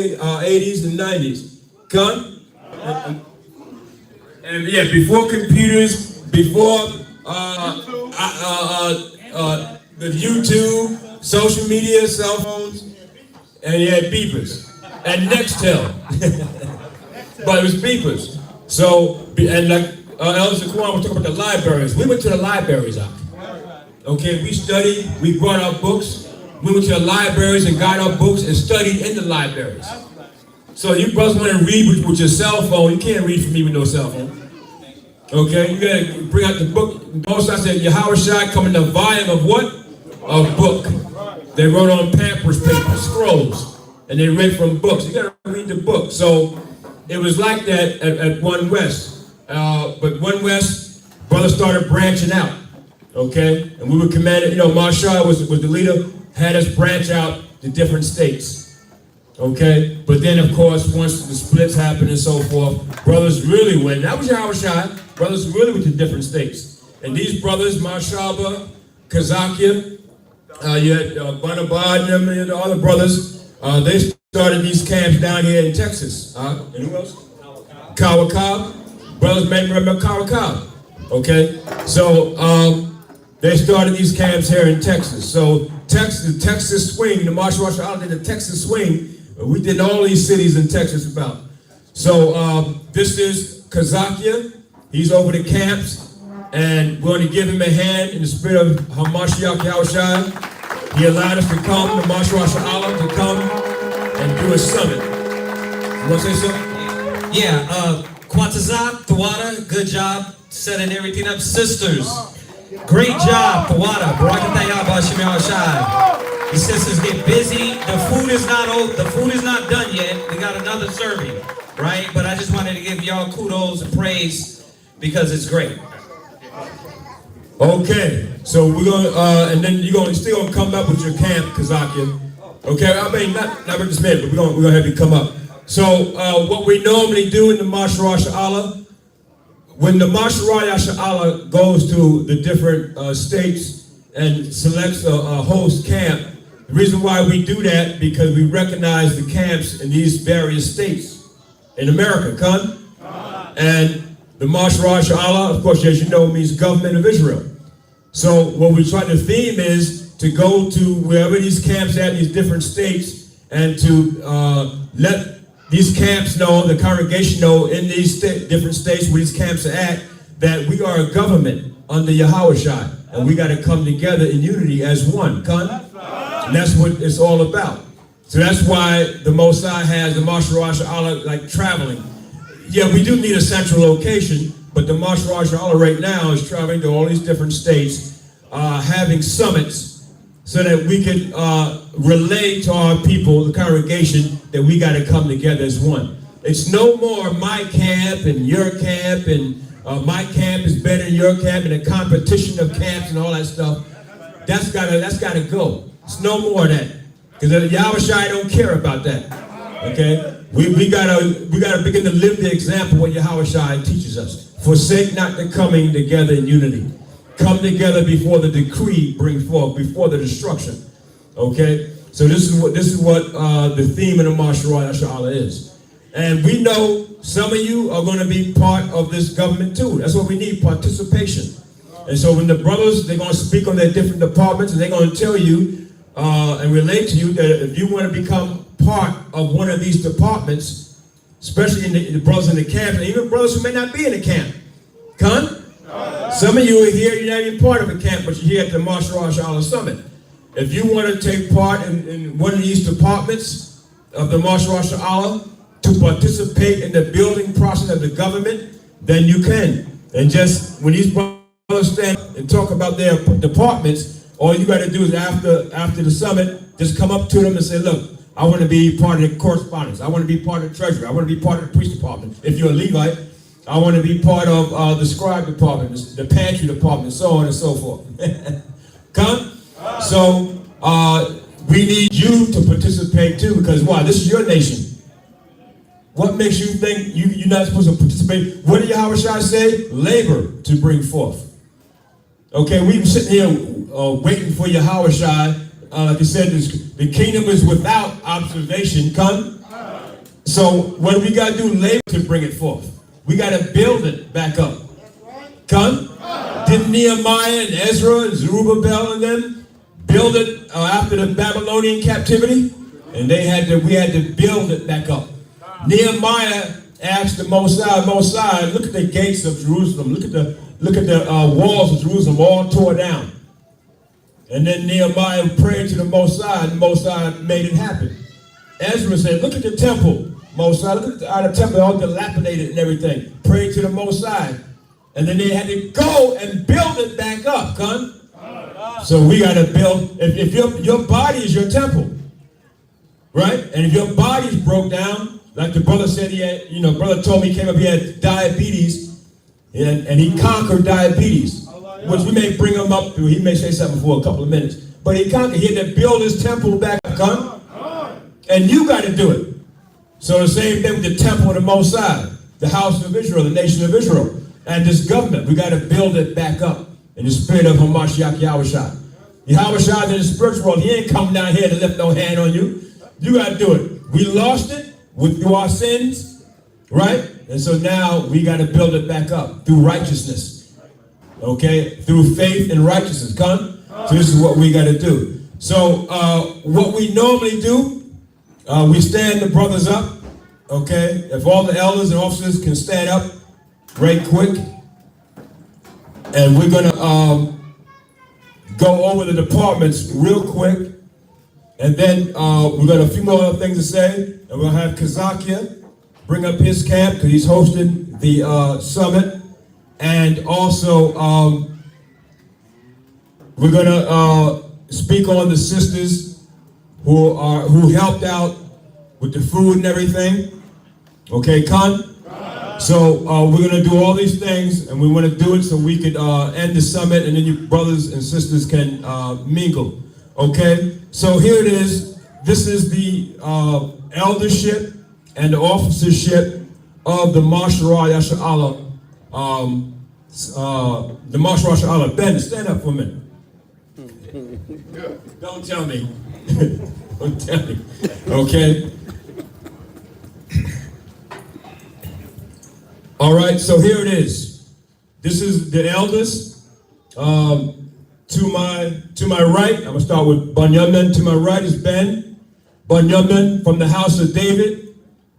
80s and 90s. Come? And yeah, before computers, before the YouTube, social media, cell phones, and you had beepers and Nextel. But it was beepers. So, and like Elder Zaquan was talking about the libraries. We went to the libraries out. Okay, we studied, we brought our books. We went to the libraries and got our books and studied in the libraries. So you brothers want to read with your cell phone, you can't read from me with no cell phone. Okay, you gotta bring out the book. Most I said, YAHAWAH come in the volume of what? A book. They wrote on pampers paper, scrolls, and they read from books. You gotta read the book. So it was like that at One West. But One West, brothers started branching out. Okay, and we were commanded, Marshall was the leader, had us branch out to different states. Okay, but then of course, once the splits happened and so forth, brothers really went, that was YAHAWAH, brothers really went to different states. And these brothers, Marshaba, Kazakia, you had Banabad and them and the other brothers, they started these camps down here in Texas. And who else? Kawakab. Brothers may remember Kawakab. Okay, so they started these camps here in Texas. So the Texas swing, the Marshall did the Texas swing. We did all these cities in Texas about. So this is Kazakia. He's over the camps, and we're going to give him a hand in the spirit of Hamashiach Yahushua. He allowed us to come, the Marshall to come and do a summit. You want to say something? Yeah, Kwantazab, Tawada, good job setting everything up. Sisters, great job, Tawada. The sisters get busy. The food is not done yet. We got another serving, right? But I just wanted to give y'all kudos and praise because it's great. Okay, so we're gonna, and then you're still gonna come up with your camp, Kazakia. Okay, I mean not right this minute, but we're gonna have you come up. So what we normally do in the Marshal Allah, when the Marshal Allah goes to the different states and selects a host camp, the reason why we do that because we recognize the camps in these various states in America, and the Marshal Allah, of course, as you know, means government of Israel. So what we're trying to theme is to go to wherever these camps are in these different states and to let these camps know, the congregation know in these different states where these camps are at, that we are a government under YAHAWAH, and we got to come together in unity as one, and that's what it's all about. So that's why the Mosai has the Marshal Allah like traveling. Yeah, we do need a central location, but the Marshal Allah right now is traveling to all these different states, having summits so that we can relay to our people, the congregation, that we got to come together as one. It's no more my camp and your camp and my camp is better than your camp and a competition of camps and all that stuff. That's gotta go. It's no more of that. Because YAHAWAH don't care about that. Okay? We gotta begin to live the example what YAHAWAH teaches us. Forsake not the coming together in unity. Come together before the decree bring forth, before the destruction. Okay? So this is what the theme of the Marshal Allah is. And we know some of you are going to be part of this government too. That's what we need, participation. And so when the brothers, they're going to speak on their different departments and they're going to tell you and relate to you that if you want to become part of one of these departments, especially in the brothers in the camp, and even brothers who may not be in the camp. Some of you are here, you're not even part of a camp, but you're here at the Marshal Allah Summit. If you want to take part in one of these departments of the Marshal Allah to participate in the building process of the government, then you can. And just when these brothers stand and talk about their departments, all you got to do is after the summit, just come up to them and say, look, I want to be part of the correspondence. I want to be part of the treasury. I want to be part of the priest department. If you're a Levite, I want to be part of the scribe department, the pantry department, so on and so forth. So we need you to participate too, because why? This is your nation. What makes you think you're not supposed to participate? What did YAHAWAH say? Labor to bring forth. Okay, we've been sitting here waiting for YAHAWAH. Like I said, the kingdom is without observation. So what do we got to do? Labor to bring it forth. We got to build it back up. Come? Didn't Nehemiah and Ezra and Zerubbabel and them build it after the Babylonian captivity? And we had to build it back up. Nehemiah asked the Most High, look at the gates of Jerusalem. Look at the walls of Jerusalem all tore down. And then Nehemiah prayed to the Most High, and the Most High made it happen. Ezra said, look at the temple, Most High. Look at the temple, all dilapidated and everything. Prayed to the Most High. And then they had to go and build it back up, son. So we got to build, if your body is your temple, right? And if your body's broke down, like the brother said he had, brother told me he came up, he had diabetes, and he conquered diabetes, which we may bring him up, he may say something for a couple of minutes, but he had to build his temple back up, son. And you got to do it. So the same thing with the temple of the Most High, the house of Israel, the nation of Israel, and this government. We got to build it back up in the spirit of Hamashiach YAHAWAH. YAHAWAH in the spiritual world, he ain't coming down here to lift no hand on you. You got to do it. We lost it through our sins, right? And so now we got to build it back up through righteousness, okay? Through faith and righteousness, come? So this is what we got to do. So what we normally do, we stand the brothers up, okay? If all the elders and officers can stand up right quick. And we're going to go over the departments real quick. And then we've got a few more other things to say. And we'll have Kazakia bring up his camp because he's hosting the summit. And also, we're going to speak on the sisters who helped out with the food and everything. Okay, Khan? So we're going to do all these things, and we want to do it so we could end the summit, and then you brothers and sisters can mingle. Okay? So here it is. This is the eldership and the officership of the Mashra Yasha'Allah. The Mashra Yasha'Allah. Ben, stand up for a minute. Don't tell me. Don't tell me. Okay? All right, so here it is. This is the elders. To my right, I'm gonna start with Bunyamin. To my right is Ben. Bunyamin from the house of David.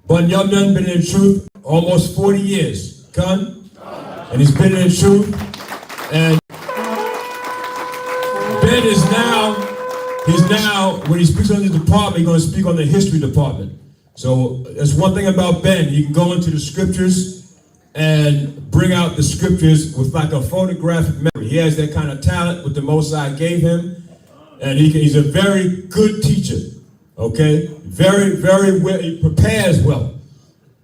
Bunyamin been in truth almost 40 years. Con? And he's been in truth. And Ben is now, when he speaks on the department, he's gonna speak on the history department. So that's one thing about Ben. He can go into the scriptures and bring out the scriptures with like a photographic memory. He has that kind of talent with the Most High gave him, and he's a very good teacher. Okay, very well. He prepares well.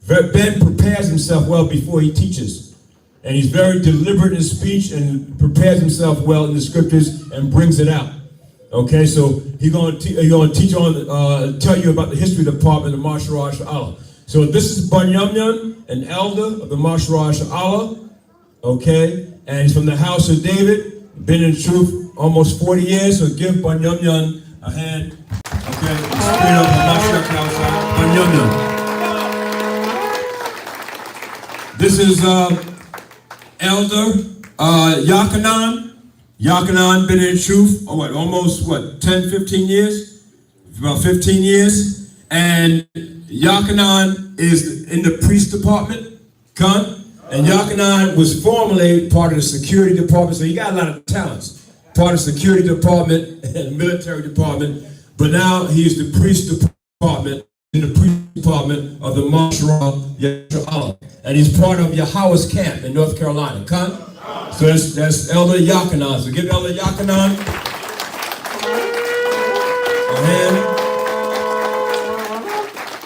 Ben prepares himself well before he teaches, and he's very deliberate in his speech and prepares himself well in the scriptures and brings it out. Okay, so he's going to teach on, tell you about the history department of Mashra Yasha'Allah. So this is Bunyamin, an elder of the Mashra Yasha'Allah, okay? And he's from the house of David, been in truth almost 40 years, so give Bunyamin a hand, okay? The spirit of the Mashra Yasha'Allah, Bunyamin. This is Elder Yakanan. Yakanan been in truth, almost 10, 15 years? About 15 years. And Yakanan is in the priest department, and Yakanan was formerly part of the security department, so he got a lot of talents. Part of the security department and military department, but now he is the priest department, in the priest department of the Mashra Yasha'Allah. And he's part of YAHAWAH's camp in North Carolina, So that's Elder Yakanan. So give Elder Yakanan a hand.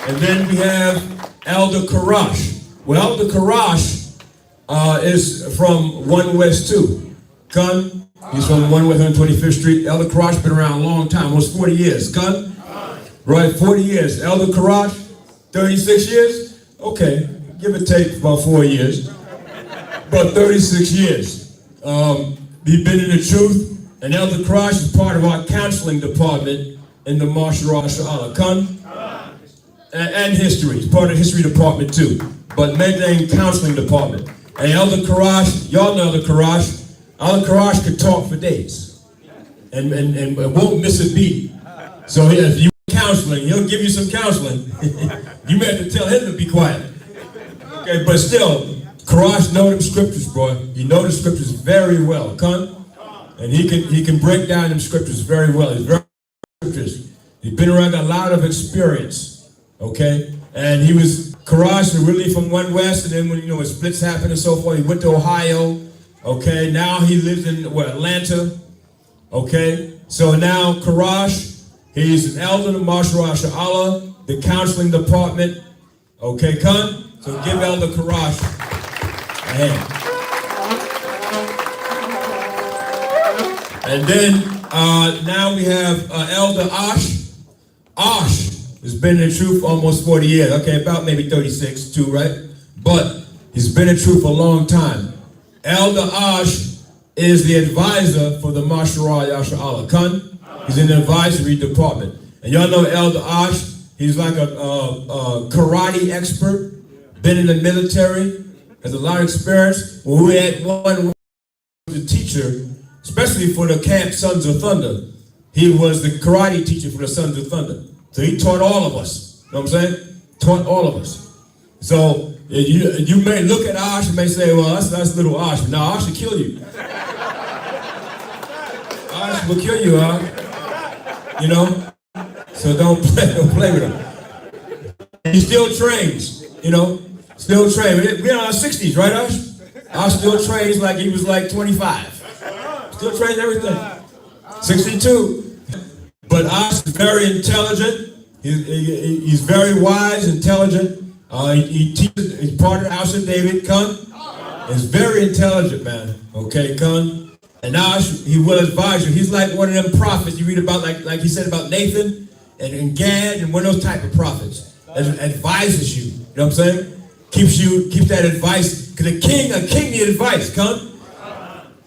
And then we have Elder Karash. Well, Elder Karash is from 1 West 2. Gun? He's from 1 West 125th Street. Elder Karash been around a long time, almost 40 years. Gun? Right, 40 years. Elder Karash, 36 years? Okay, give or take about 4 years. About 36 years. He's been in the truth, and Elder Karash is part of our counseling department in the Mashra Yasha'Allah. Gun? and history. He's part of the history department too, but main counseling department. And Elder Karash, y'all know Elder Karash. Elder Karash could talk for days and won't miss a beat. So if you counseling, he'll give you some counseling. You may have to tell him to be quiet. Okay, but still, Karash know them scriptures, boy. He know the scriptures very well, con? And he can break down them scriptures very well. He's very scriptures. He's been around a lot of experience, okay? And he was, Karash originally from One West, and then when, splits happened and so forth, he went to Ohio, okay? Now he lives in, Atlanta, okay? So now Karash, he's an elder in Marshal Allah, the counseling department, okay, con? So give Elder Karash a hand. And then now we have Elder Ash. Ash has been in the truth for almost 40 years. Okay, about maybe 36 too, right? But he's been in the truth for a long time. Elder Ash is the advisor for the Mashara Yasha Allah Khan. He's in the advisory department. And y'all know Elder Ash, he's like a karate expert, been in the military, has a lot of experience. Well, we had one the teacher, especially for the camp Sons of Thunder. He was the karate teacher for the Sons of Thunder. So he taught all of us. You know what I'm saying? Taught all of us. So you may look at Ash and may say, well, that's little Ash. No, Ash will kill you. Ash will kill you, huh? So don't play with him. He still trains, still trains. We're in our 60s, right, Ash? Ash still trains like he was like 25. Still trains everything. 62. But Ash is very intelligent. He's very wise, intelligent. He teaches. He's part of the House of David, Kun. He's very intelligent, man. Okay, Kun. And Ash, he will advise you. He's like one of them prophets you read about, like he said about Nathan and Gad and one of those type of prophets that advises you. You know what I'm saying? Keeps that advice. Because a king needs advice, Kun.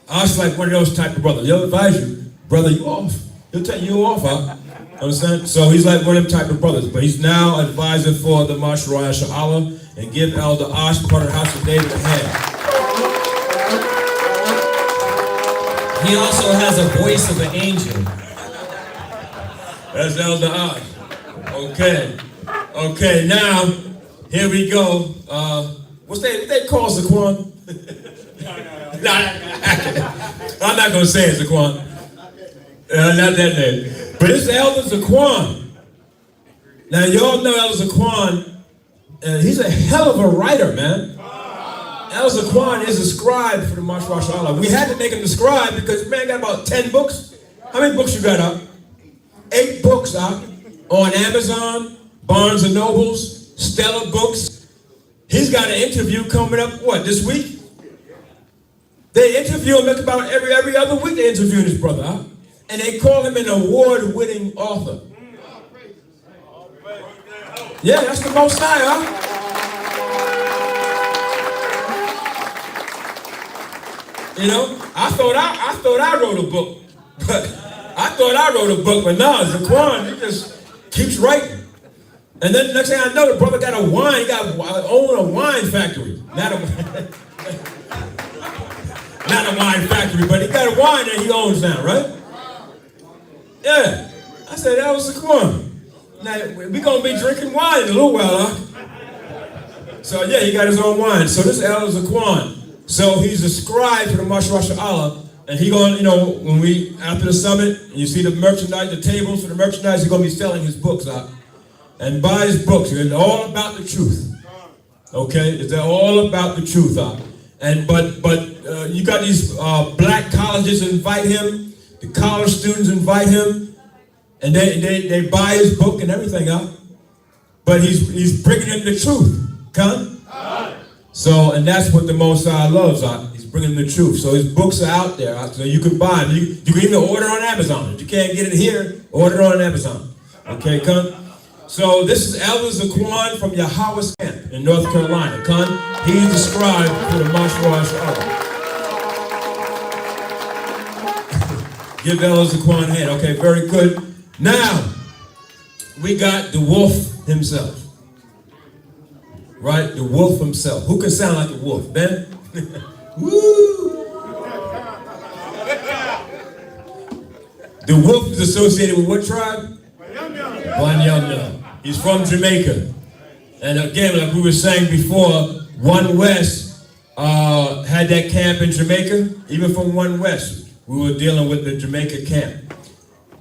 Ash like one of those type of brothers. He'll advise you, brother, you off. He'll tell you off, huh? Understand? So he's like one of them type of brothers. But he's now advisor for the Marshal Allah and give Elder Ash, part of the House of David, a hand. He also has a voice of an angel. That's Elder Ash. Okay, now, here we go. What's they call Zaquan? I'm not going to say it, Zaquan. Not that name. But it's Elder Zaquan. Now, y'all know Elder Zaquan. He's a hell of a writer, man. Elder Zaquan is a scribe for the Marshal Allah. We had to make him the scribe because, man, got about 10 books. How many books you got out? 8 books out on Amazon, Barnes & Nobles, Stella Books. He's got an interview coming up, this week? They interview him about every other week. They interview this brother, huh? And they call him an award-winning author. Yeah, that's the Most High, huh? I thought I wrote a book, but no, Zaquan, he just keeps writing. And then the next thing I know, the brother got a wine. He got own a wine factory, not a wine factory, but he got a wine that he owns now, right? Yeah. I said, that was Zaquan. Now, we're going to be drinking wine in a little while, huh? So, yeah, he got his own wine. So, this is Elder Zaquan. So, he's a scribe for the Marshal Allah. And he going, when we, after the summit, you see the merchandise, the tables for the merchandise, he's going to be selling his books out. And buy his books. It's all about the truth. Okay? It's all about the truth, huh? But you got these black colleges invite him. The college students invite him, and they buy his book and everything, huh? But he's bringing them the truth, huh? So, and that's what the Most High loves, huh? He's bringing the truth. So his books are out there, huh? So you can buy them. You can even order on Amazon. If you can't get it here, order on Amazon. Okay, huh? So this is Elder Zaquan from YAHAWAH camp in North Carolina, huh? He's the scribe for the Marshal Allah. Give Elder Zaquan a hand. Okay, very good. Now, we got the wolf himself. right? The wolf himself. Who can sound like a wolf? Ben? Woo! The wolf is associated with what tribe? Banyamya. He's from Jamaica. And again, like we were saying before, One West had that camp in Jamaica. Even from One West, we were dealing with the Jamaica camp.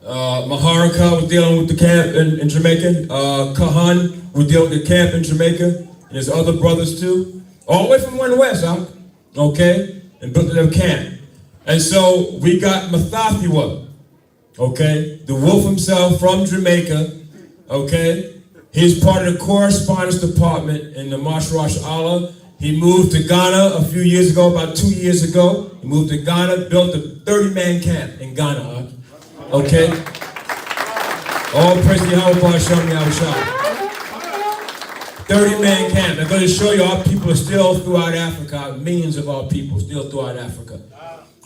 Maharaka was dealing with the camp in Jamaica. Kahan was dealing with the camp in Jamaica. And there's other brothers too. All the way from One West, huh? Okay? And built their camp. And so we got Mathathua, okay? The wolf himself from Jamaica, okay? He's part of the correspondence department in the Marsh Rosh Allah. He moved to Ghana a few years ago, about 2 years ago. He moved to Ghana, built a 30-man camp in Ghana, huh? Okay? All praise to YAHAWAH, Shem Yahushua. 30-man camp. I'm going to show you our people are still throughout Africa. Millions of our people still throughout Africa.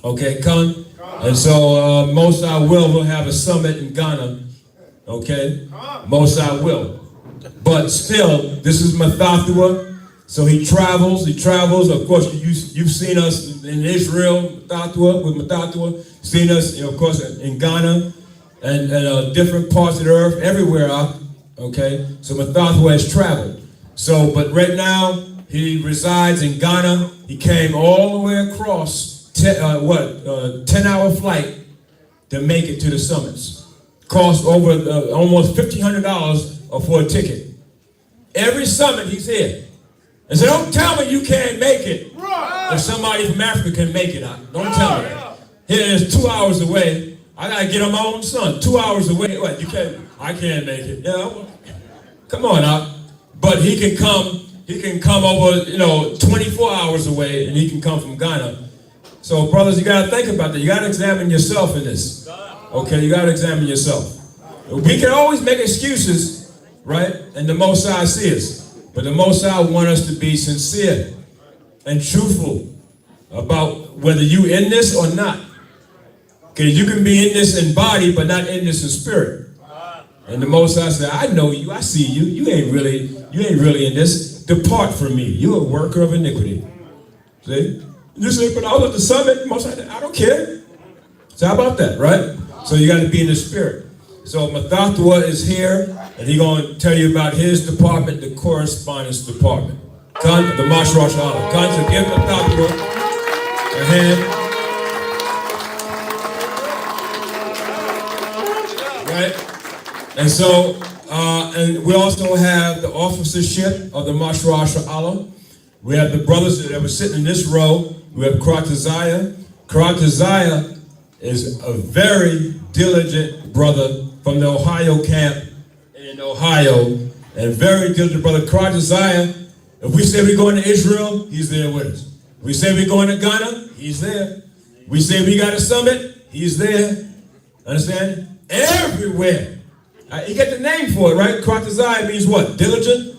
Okay, come. And so most I will have a summit in Ghana. Okay? Most I will. But still, this is Mathathua. So he travels. Of course, you've seen us in Israel, with Mathathua. Seen us, of course, in Ghana and different parts of the earth, everywhere. Okay? So Mathathua has traveled. So, but right now, he resides in Ghana. He came all the way across, 10-hour flight to make it to the summits. Cost over almost $1,500 for a ticket. Every summit he's here. And so don't tell me you can't make it. If somebody from Africa can make it, don't tell me that. Here it is 2 hours away. I gotta get on my own son. 2 hours away. What? You can't? I can't make it. Yeah. Come on out. But he can come over, 24 hours away, and he can come from Ghana. So, brothers, you got to think about that. You got to examine yourself in this. Okay, you got to examine yourself. We can always make excuses, right? And the Most High sees us. But the Most High wants us to be sincere and truthful about whether you in this or not. Because you can be in this in body, but not in this in spirit. And the Most High said, I know you, I see you. You ain't really in this. Depart from me. You're a worker of iniquity. See? You say, but I was at the summit. Most High, I don't care. So how about that, right? So you got to be in the spirit. So Mathathua is here, and he's going to tell you about his department, the correspondence department. The Marsh Rosh Allah. So give Mathathua a hand. Right? And so, and we also have the officership of the Marsh Rosh Allah. We have the brothers that were sitting in this row. We have Karataziah. Karataziah is a very diligent brother from the Ohio camp in Ohio. And very diligent brother. Karataziah, if we say we're going to Israel, he's there with us. If we say we're going to Ghana, he's there. We say we got a summit, he's there. Understand? Everywhere. You get the name for it, right? Karataziah means what? Diligent?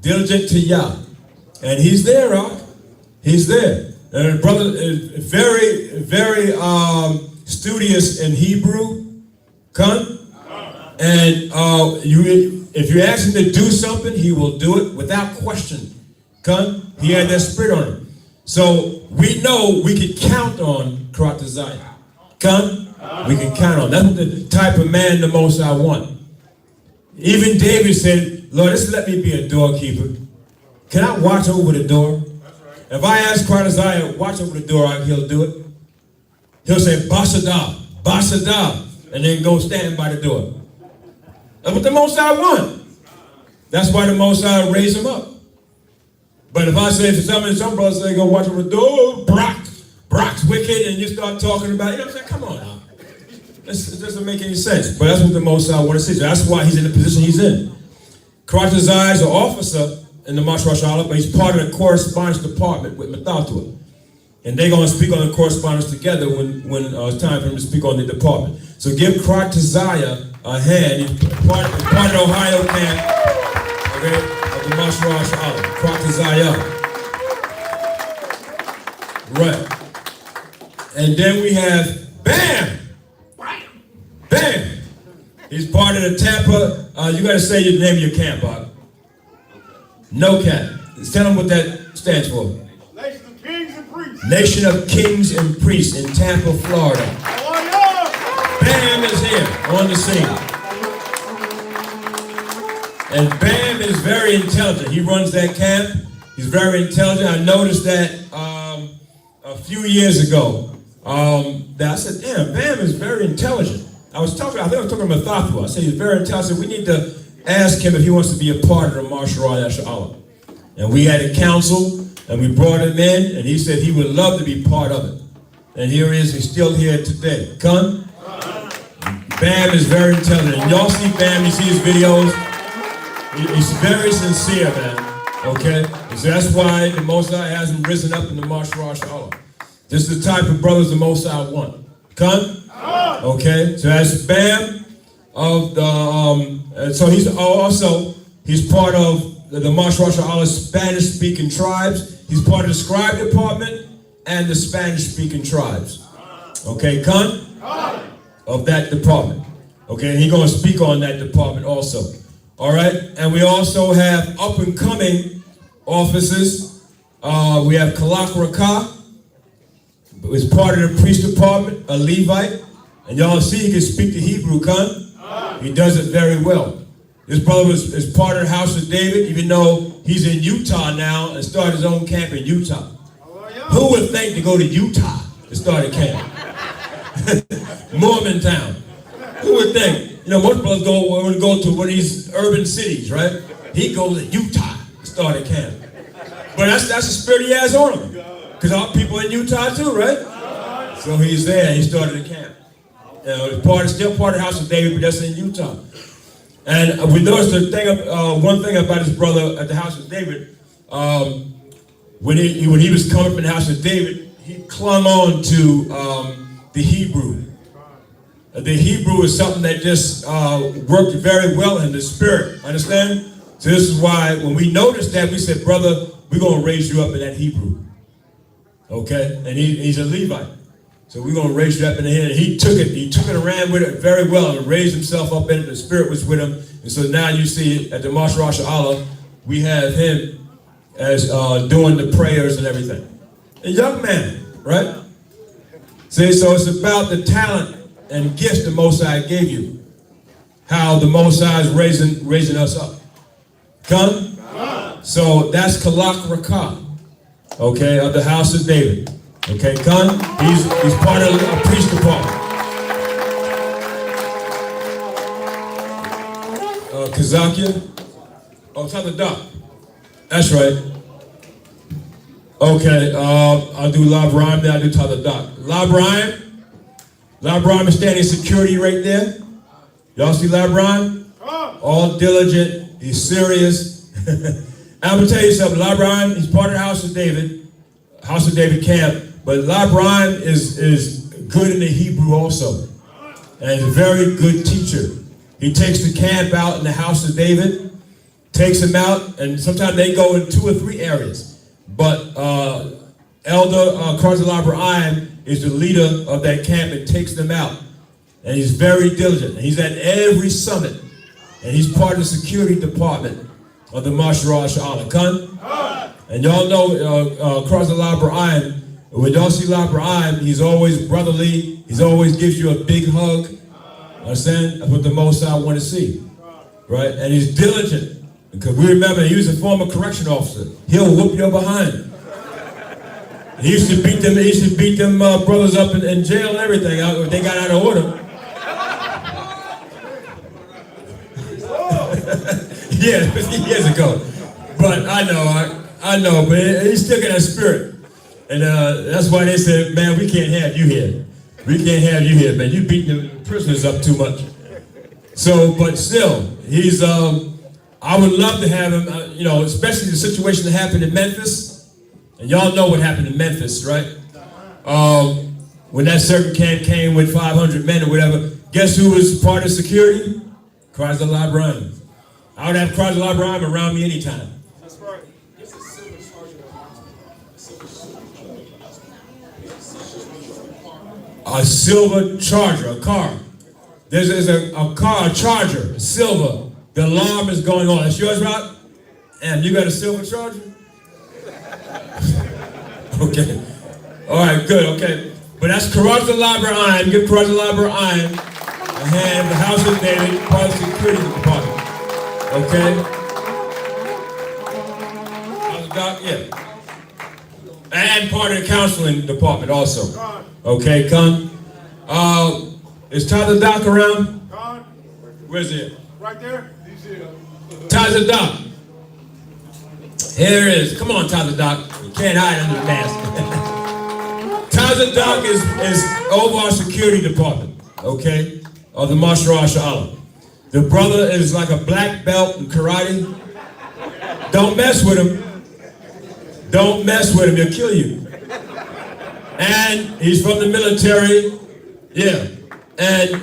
Diligent to Yah. And he's there, right? He's there. And brother is very, very studious in Hebrew. Come. And if you ask him to do something, he will do it without question. Come. He had that spirit on him. So we know we can count on Karataziah. Come. We can count on. That's the type of man the Most I want. Even David said, Lord, just let me be a doorkeeper. Can I watch over the door? If I ask Karataziah, watch over the door, he'll do it. He'll say, Basadah, Basadah, and then go stand by the door. That's what the Most I want. That's why the Most I raise him up. But if I say to some brothers say, go watch over the door, Brock's wicked, and you start talking about it, I'm saying, come on now. It doesn't make any sense. But that's what the Most High wants to see. That's why he's in the position he's in. Karataziah is an officer in the Marsh Rosh Allah, but he's part of the correspondence department with Mathathua. And they're going to speak on the correspondence together when it's time for him to speak on the department. So give Karataziah a hand. He's part of the Ohio camp, okay, of the Marsh Rosh Allah. Karataziah. Right. And then we have Bam! Bam! He's part of the Tampa. You got to say the name of your camp, Bob. No cap. Tell them what that stands for. Nation of Kings and Priests. Nation of Kings and Priests in Tampa, Florida. Bam is here on the scene. And Bam is very intelligent. He runs that camp. He's very intelligent. I noticed that a few years ago, that I said, damn, Bam is very intelligent. I think I was talking to Mathathu. I said, he's very intelligent. We need to ask him if he wants to be a part of the Martial YAHAWAH. And we had a council, and we brought him in, and he said he would love to be part of it. And here he is, he's still here today. Come. Bam is very intelligent. And y'all see Bam, you see his videos. He's very sincere, man. Okay? So that's why the Most High hasn't risen up in the Martial YAHAWAH. This is the type of brothers the Most High want. Come? Okay? So that's Bam of the, so he's also, he's part of the Martial YAHAWAH Spanish-speaking tribes. He's part of the scribe department and the Spanish-speaking tribes. Okay, Con? Of that department. Okay, and he's going to speak on that department also. All right, and we also have up-and-coming officers. We have Kalak Rakah, who is part of the priest department, a Levite. And y'all see he can speak the Hebrew, Con? He does it very well. This brother is part of the House of David, even though he's in Utah now and started his own camp in Utah. Who would think to go to Utah to start a camp? Mormon town. Who would think? You know, most brothers want to go to one of these urban cities, right? He goes to Utah to start a camp. But that's the spirit he has on him. Because our people in Utah too, right? So he's there, he started a camp. You know, still part of the House of David, but that's in Utah. And we noticed one thing about his brother at the House of David, when he was coming from the House of David, he clung on to the Hebrew. The Hebrew is something that just worked very well in the spirit, understand? So this is why when we noticed that, we said, brother, we're going to raise you up in that Hebrew. Okay? And he's a Levite. So we're going to raise you up in the head. And he took it and ran with it very well and raised himself up in it. The spirit was with him. And so now you see at the Martial YAHAWAH, we have him as doing the prayers and everything. A young man, right? See, so it's about the talent and gifts the Most High gave you. How the Most High is raising us up. Come? So that's Kalak Rakah, okay, of the House of David. Okay, Khan, he's part of a priest department. Kazakia, Togather. That's right. Okay, I'll do La Brahim, then I'll do Togather. La Brahim is standing security right there. Y'all see La Brahim? All diligent, he's serious. I'm gonna tell you something, La Brahim, he's part of the House of David camp. But La Brahim is good in the Hebrew also. And he's a very good teacher. He takes the camp out in the House of David, takes them out, and sometimes they go in 2 or 3 areas. But Elder La Brahim is the leader of that camp and takes them out. And he's very diligent. And he's at every summit. And he's part of the security department of the Martial YAHAWAH. And y'all know La Brahim, when y'all see La Brahim, he's always brotherly. He's always gives you a big hug. Understand? That's what the Most High want to see. Right? And he's diligent. Because we remember he was a former correction officer. He'll whoop your behind. He used to beat them brothers up in jail and everything. They got out of order. Yeah, 15 years ago. But I know, but he still got that spirit. And that's why they said, man, we can't have you here. We can't have you here, man. You beat the prisoners up too much. So, but still, he's, I would love to have him, you know, especially the situation that happened in Memphis. And y'all know what happened in Memphis, right? When that certain camp came with 500 men or whatever, guess who was part of security? Christ La Brahim. I would have Christ La Brahim around me anytime. That's right. A silver Charger, a car. There's a car, a Charger, silver. The alarm is going on. That's yours, Rob? And you got a silver charger? Okay. All right, good, okay. But that's Karate Library Iron. Give Karate Library Iron a hand. The House of David, part of the security department. Okay? How's the doc? Yeah. And part of the counseling department also. Okay, come. Is Tyler Doc around? God, Where's he? right there. He's here. Tyler Doc. Here it is. Come on, Tyler Doc. You can't hide under the mask. Tyler Doc is over our security department, okay, of the martial arts of Allah. The brother is like a black belt in karate. Don't mess with him. Don't mess with him. He'll kill you. And he's from the military. Yeah. And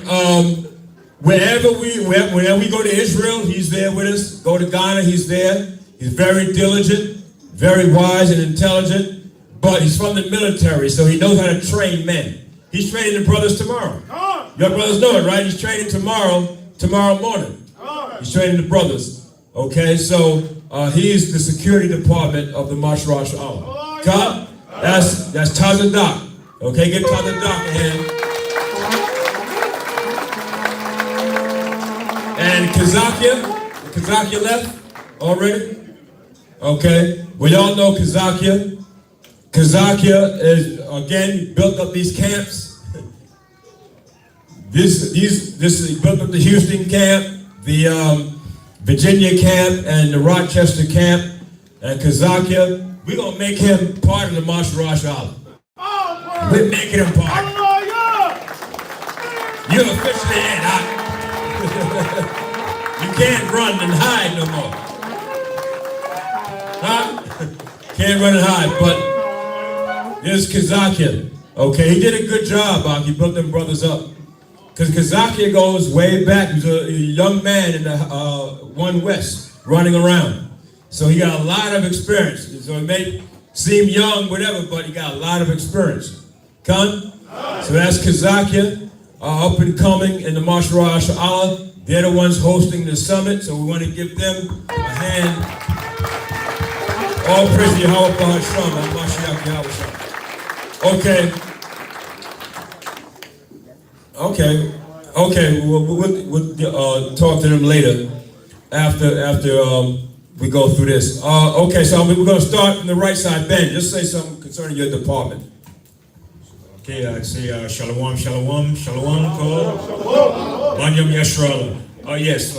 whenever we go to Israel, he's there with us. Go to Ghana, he's there. He's very diligent, very wise and intelligent. But he's from the military, so he knows how to train men. He's training the brothers tomorrow. Your brothers know it, right? He's training tomorrow morning. He's training the brothers. Okay, so he's the security department of the martial arts of Allah. God, that's Taza Doc. Okay, give Taza Doc a hand. And Kazakia left already? Okay, well y'all know Kazakia. Kazakia is, again, built up these camps. This is built up the Houston camp, the Virginia camp, and the Rochester camp. And Kazakia, we're going to make him part of the martial arts of Allah. We're making him part. You're officially in, huh? You can't run and hide no more. Huh? Can't run and hide, but there's Kazakia. Okay, he did a good job, he built them brothers up. Because Kazakia goes way back. He was a young man in the 1 West running around. So he got a lot of experience. So it may seem young, whatever, but he got a lot of experience. Come? So that's Kazakia, up and coming in the martial arts of Allah. They're the ones hosting the summit, so we want to give them a hand. All praise to YAHAWAH Hashem and Mashiach YAHWAH. Okay. We'll talk to them later after we go through this. Okay, so we're going to start from the right side. Ben, just say something concerning your department. Okay, I'd say shalom, shalom, shalom, call. Manyam Yashrala. Yes,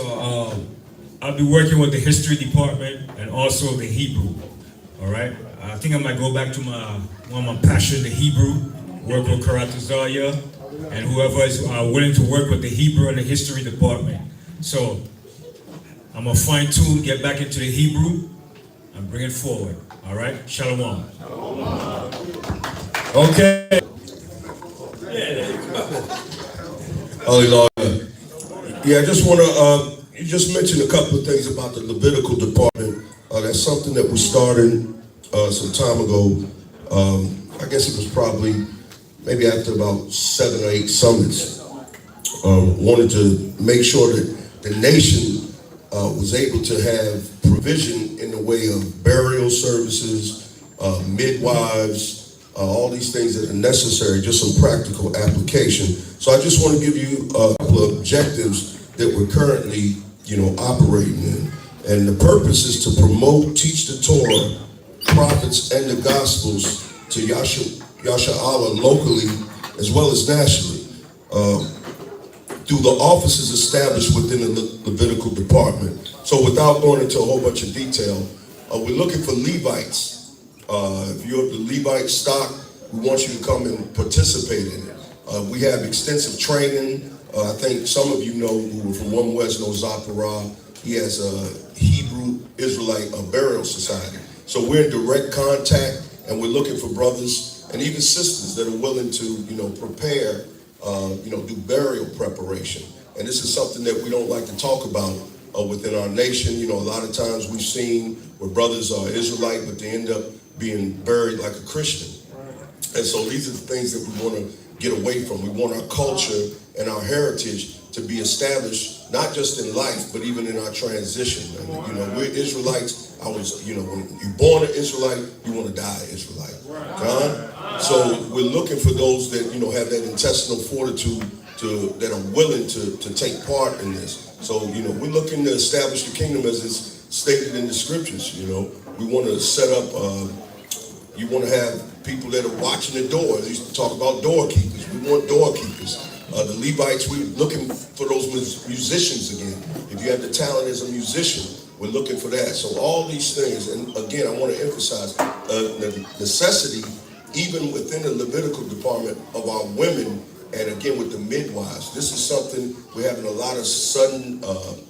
I'll be working with the history department and also the Hebrew. All right, I think I might go back to one of my passion, the Hebrew. Work with Karate Zaya and whoever is willing to work with the Hebrew and the history department. So I'm gonna fine tune, get back into the Hebrew, and bring it forward. All right, shalom. Okay. Hallelujah. Yeah, I just want to, you just mentioned a couple of things about the Levitical department. That's something that we started some time ago. I guess it was probably maybe after about 7 or 8 summits. Wanted to make sure that the nation was able to have provision in the way of burial services, midwives, all these things that are necessary, just some practical application. So I just want to give you a couple of objectives that we're currently, operating in. And the purpose is to promote, teach the Torah, prophets, and the Gospels to Yasha Allah locally as well as nationally through the offices established within the Levitical department. So without going into a whole bunch of detail, we're looking for Levites. If you're the Levite stock, we want you to come and participate in it. We have extensive training. I think some of you know who are from 1 West know Zachariah. He has a Hebrew Israelite burial society. So we're in direct contact, and we're looking for brothers and even sisters that are willing to, prepare, do burial preparation. And this is something that we don't like to talk about within our nation. A lot of times we've seen where brothers are Israelite, but they end up being buried like a Christian. And so these are the things that we want to get away from. We want our culture and our heritage to be established, not just in life, but even in our transition. And, we're Israelites I was, you know, when you're born an Israelite, you want to die an Israelite. So we're looking for those that, you know, have that intestinal fortitude that are willing to take part in this. So, you know, we're looking to establish the kingdom as it's stated in the scriptures, you know. We want to set up, you want to have people that are watching the doors. We used to talk about doorkeepers. We want doorkeepers. The Levites, we're looking for those musicians again. If you have the talent as a musician, we're looking for that. So all these things, and again, I want to emphasize the necessity, even within the Levitical department, of our women, and again with the midwives. This is something, we're having a lot of sudden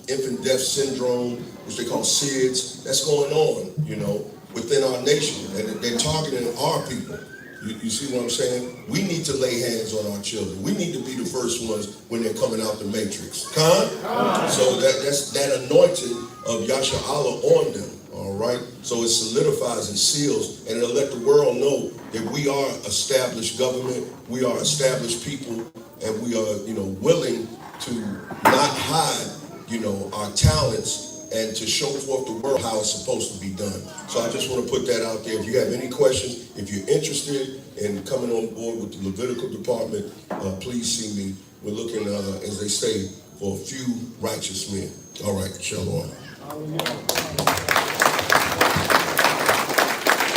infant death syndrome, which they call SIDS, that's going on, you know, within our nation, and they're targeting our people. You see what I'm saying? We need to lay hands on our children. We need to be the first ones when they're coming out the matrix. So that's that anointing of YAHAWAH on them. All right. So it solidifies and seals, and it'll let the world know that we are established government. We are established people, and we are, you know, willing to not hide, you know, our talents, and to show forth the world how it's supposed to be done. So I just want to put that out there. If you have any questions, if you're interested in coming on board with the Levitical department, please see me. We're looking, as they say, for a few righteous men. All right, shalom.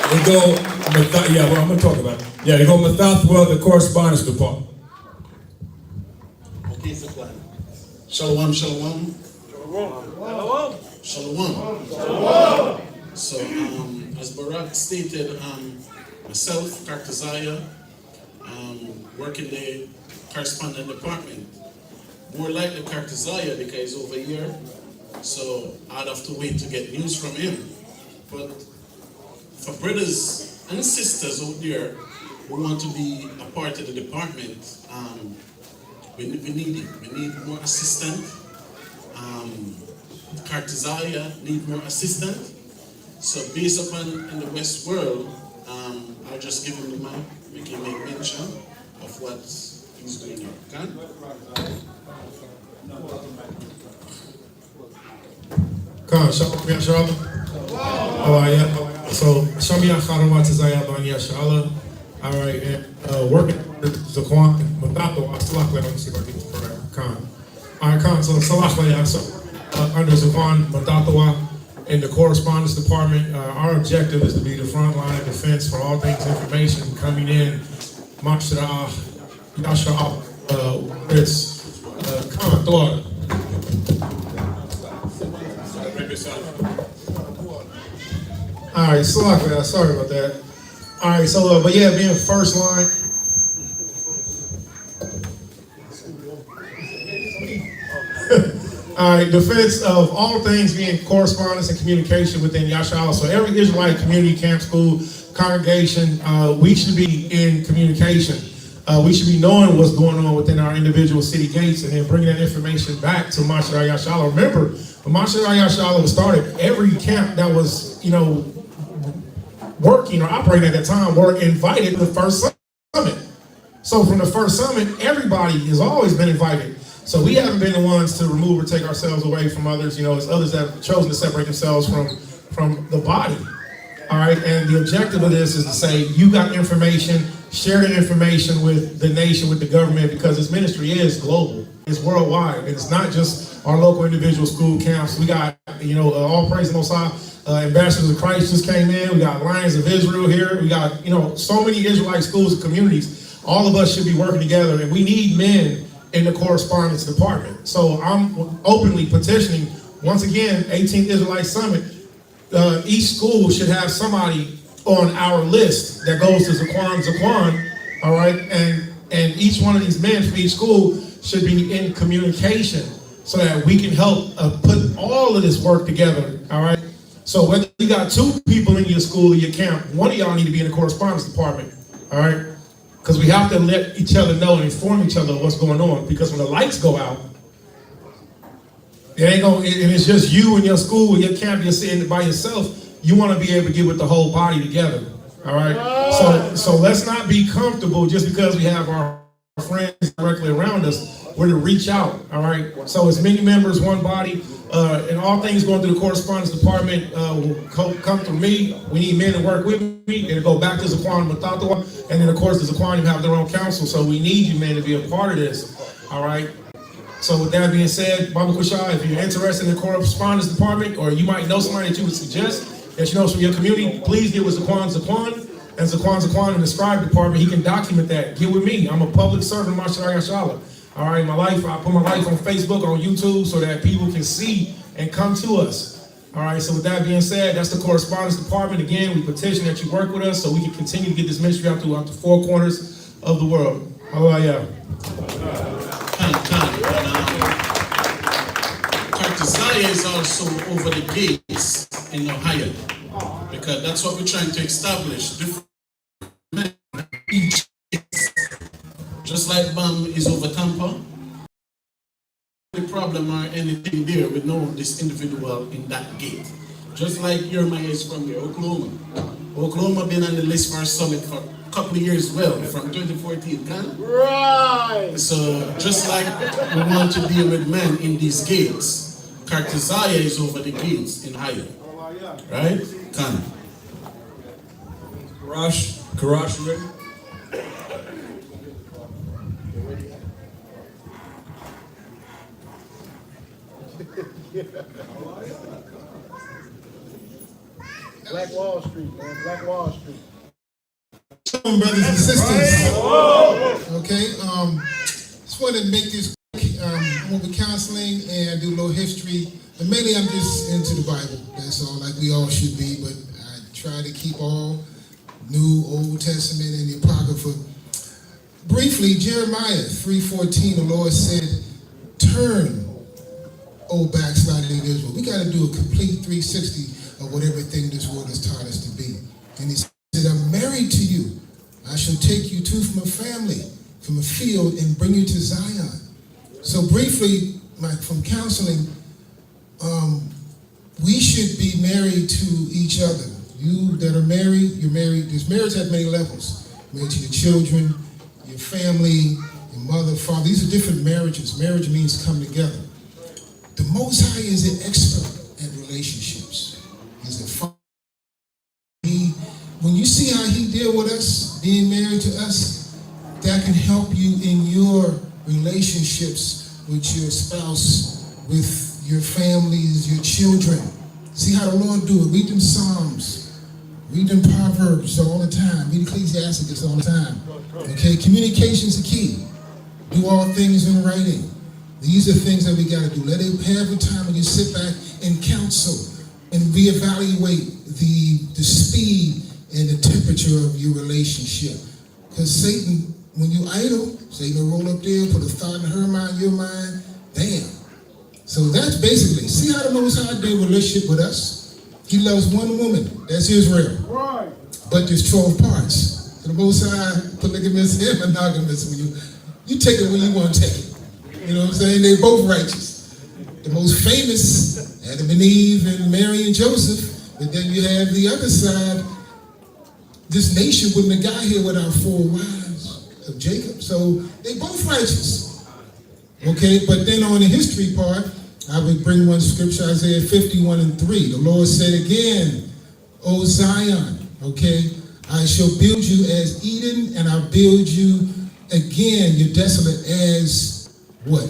They go, yeah, well, I'm going to talk about it. Yeah, they go Mathathwa, the correspondence department. Okay, so Shalom, shalom. Shalom. Shalom. So, as Barak stated, myself, Kartazaya, work in the correspondent department. More likely Kartazaya because he's over here, so I'd have to wait to get news from him. But for brothers and sisters out there who want to be a part of the department, we need it. We need more assistance. Kartazaya need more assistance. So based upon in the West world, I'll just give him the mic. We can make mention of what he's doing here. Okay? Come, shalom. How are you? So, show me YAHAWAH Tazaya Ban Yashala. All right, and working with Zaquan, Matato, let me see if I get this correct. Khan. All right, Khan, so Salach, so under Zaquan, Matato, in the correspondence department, our objective is to be the front line of defense for all things information coming in. Mashra, Yasha, it's Khan, Thor. All right, sorry about that. All right, so, but yeah, being first line. All right, defense of all things being correspondence and communication within YAHAWAH. So every Israelite community, camp, school, congregation, we should be in communication. We should be knowing what's going on within our individual city gates and then bringing that information back to Mashra YAHAWAH. Remember, when Mashra YAHAWAH was started, every camp that was, you know, working or operating at that time were invited to the first summit. So from the first summit, everybody has always been invited. So we haven't been the ones to remove or take ourselves away from others. You know, it's others that have chosen to separate themselves from the body. All right, and the objective of this is to say, you got information, share that information with the nation, with the government, because this ministry is global. It's worldwide. It's not just our local individual school camps. We got, you know, all praise the Most High. Ambassadors of Christ just came in. We got Lions of Israel here. We got, you know, so many Israelite schools and communities. All of us should be working together, and we need men in the correspondence department. So I'm openly petitioning, once again, 18th Israelite Summit, each school should have somebody on our list that goes to Zaquan, all right? And each one of these men from each school should be in communication so that we can help put all of this work together, all right? So whether you got 2 people in your school or your camp, one of y'all need to be in the correspondence department, all right? Because we have to let each other know and inform each other of what's going on. Because when the lights go out, it ain't gonna, and it's just you and your school and your camp, you're sitting by yourself. You want to be able to get with the whole body together. All right. So let's not be comfortable just because we have our friends directly around us, we're to reach out, all right? So as many members, one body, and all things going through the correspondence department will come through me. We need men to work with me. It'll go back to Zaquan Mathathawa, and then of course the Zaquan have their own council, so we need you men to be a part of this, all right? So with that being said, Baba Kusha, if you're interested in the correspondence department, or you might know somebody that you would suggest that you know from your community, please get with Zaquan, and Zaquan in the scribe department. He can document that. Get with me. I'm a public servant, Mashallah Yashala. All right, my life, I put my life on Facebook, on YouTube, so that people can see and come to us. All right, so with that being said, that's the correspondence department. Again, we petition that you work with us so we can continue to get this ministry out throughout the four corners of the world. Hallelujah. Cartizia is also over the gates in Ohio, because that's what we're trying to establish. Different just like BAM is over Tampa. The problem or anything there, we know this individual in that gate. Just like Jeremiah is from here, Oklahoma. Oklahoma been on the list for a summit for a couple of years, well, from 2014, can? Right. So just like we want to deal with men in these gates, Cartizia is over the gates in Ohio. Right? Can. Karash, you ready? Black Wall Street, man. Black Wall Street. Shalom, brothers and sisters. Okay, just wanted to make this quick. I'm going to be counseling and do a little history. And mainly I'm just into the Bible. That's all, like we all should be. But I try to keep all New, Old Testament, and the Apocrypha. Briefly, Jeremiah 3:14, the Lord said, "Turn, O backsliding Israel." We got to do a complete 360 of what everything this world has taught us to be. And he said, "I'm married to you. I shall take you too from a family, from a field, and bring you to Zion." So briefly, from counseling, we should be married to each other. You that are married, you're married. There's marriage at many levels. Married to your children, your family, your mother, father. These are different marriages. Marriage means come together. The Most High is an expert at relationships. He's a father. When you see how he deal with us, being married to us, that can help you in your relationships with your spouse, with your families, your children. See how the Lord do it. Read them Psalms. Read them Proverbs all the time. Read Ecclesiasticus all the time. Okay, communication's the key. Do all things in writing. These are things that we got to do. Let it have a time when you sit back and counsel and reevaluate the speed and the temperature of your relationship. Because Satan, when you idle, Satan will roll up there, put a thought in her mind, your mind, bam. So that's basically, see how the Most High did relationship with us? He loves one woman, that's Israel. Right. But there's 12 parts. So the Most High, polygamous and monogamous, you take it when you want to take it. You know what I'm saying? They're both righteous. The most famous, Adam and Eve and Mary and Joseph. But then you have the other side. This nation wouldn't have got here without 4 wives of Jacob. So they both righteous. Okay, but then on the history part, I would bring one scripture, Isaiah 51:3. The Lord said again, "O Zion, okay, I shall build you as Eden, and I'll build you again, you're desolate as what?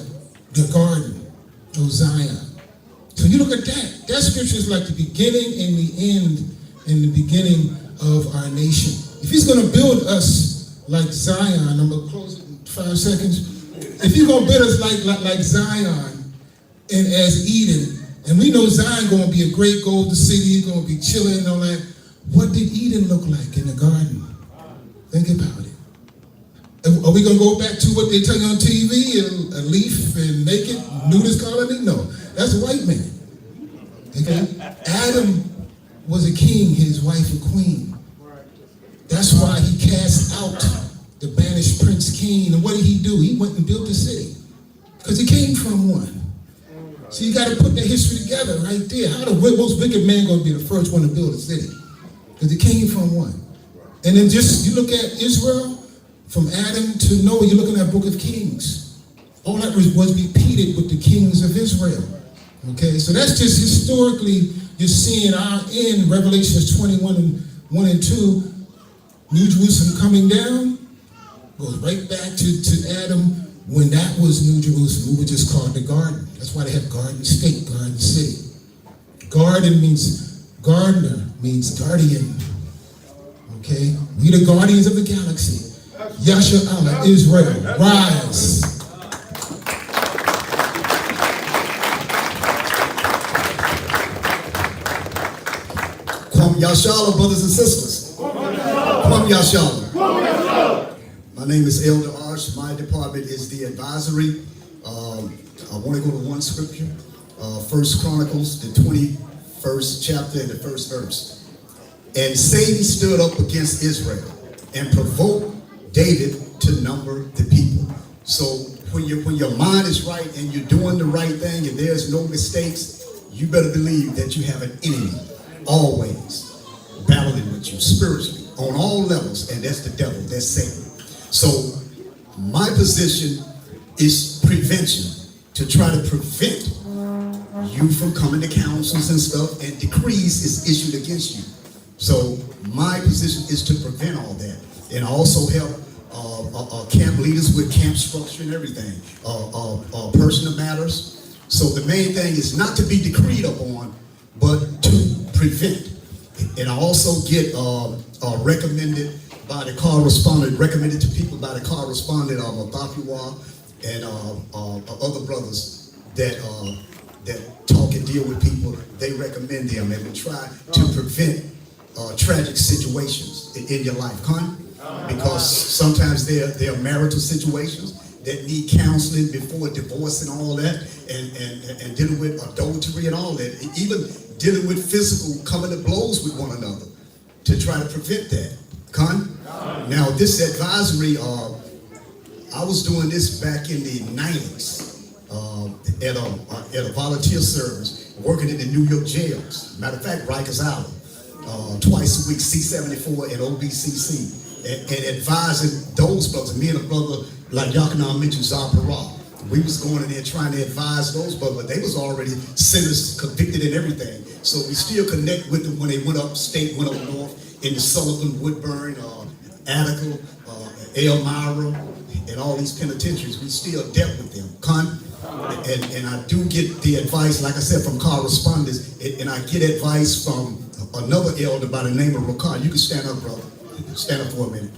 The garden, O Zion." So you look at that. That scripture is like the beginning and the end and the beginning of our nation. If he's going to build us like Zion, I'm going to close it in 5 seconds. If he's going to build us like Zion and as Eden, and we know Zion going to be a great golden city, going to be chilling and all that, what did Eden look like in the garden? Think about it. Are we going to go back to what they tell you on TV, a leaf and naked, nudist colony? No, that's a white man. Okay? Adam was a king, his wife a queen. That's why he cast out the banished prince king. And what did he do? He went and built a city. Because he came from one. So you got to put that history together right there. How the most wicked man going to be the first one to build a city? Because he came from one. And then just, you look at Israel, from Adam to Noah, you're looking at Book of Kings. All that was repeated with the kings of Israel. Okay, so that's just historically, you're seeing in Revelations 21 and 1 and 2, New Jerusalem coming down, goes right back to Adam when that was New Jerusalem. We would just call it the garden. That's why they have Garden State, Garden City. Garden means gardener, means guardian. Okay, we the guardians of the galaxy. YAHAWAH, Israel, rise. Kwam Yashala, brothers and sisters. Kwam Yashala. My name is Elder Arsh. My department is the advisory. I want to go to one scripture. 1 Chronicles, the 21st chapter and the first verse. And Satan stood up against Israel and provoked David to number the people. So when your mind is right and you're doing the right thing and there's no mistakes, you better believe that you have an enemy always battling with you spiritually on all levels, and that's the devil, that's Satan. So my position is prevention, to try to prevent you from coming to councils and stuff, and decrees is issued against you. So my position is to prevent all that, and also help camp leaders with camp structure and everything, personal matters. So the main thing is not to be decreed upon, but to prevent. And I also get recommended by the correspondent, recommended to people by the correspondent of YAHAWAH and other brothers that talk and deal with people. They recommend them, and we try to prevent tragic situations in your life, because sometimes there are marital situations that need counseling before divorce and all that, and dealing with adultery and all that, even dealing with physical coming to blows with one another, to try to prevent that. Now this advisory, I was doing this back in the 90s at a volunteer service, working in the New York jails. Matter of fact, Rikers Island, twice a week, C-74 and OBCC. And advising those brothers, me and a brother like Yakana mentioned, Zapara. We was going in there trying to advise those brothers, but they was already sinners, convicted and everything. So we still connect with them when they went upstate, went up north, in the Sullivan, Woodburn, Attica, Elmira, and all these penitentiaries. We still dealt with them, and I do get the advice, like I said, from correspondents, and I get advice from another elder by the name of Rakar. You can stand up, brother. Stand up for a minute.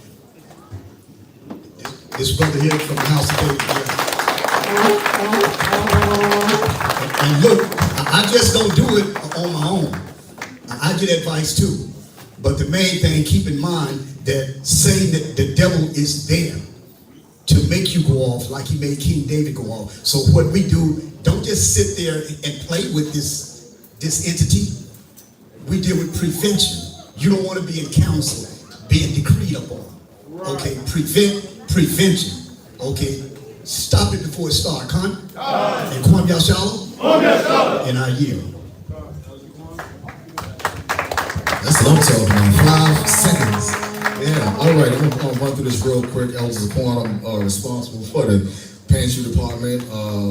This brother here from the House of David. And look, I just don't do it on my own. I get advice too. But the main thing, keep in mind that saying that the devil is there to make you go off like he made King David go off. So what we do, don't just sit there and play with this entity. We deal with prevention. You don't want to be in counsel being decreed upon. Okay, prevention. Okay, stop it before it starts, And Kwam Yashala, and I yield. That's what I'm talking about. 5 seconds. Yeah, all right, I'm gonna run through this real quick. Elders Zaquan, I'm responsible for the pantry department.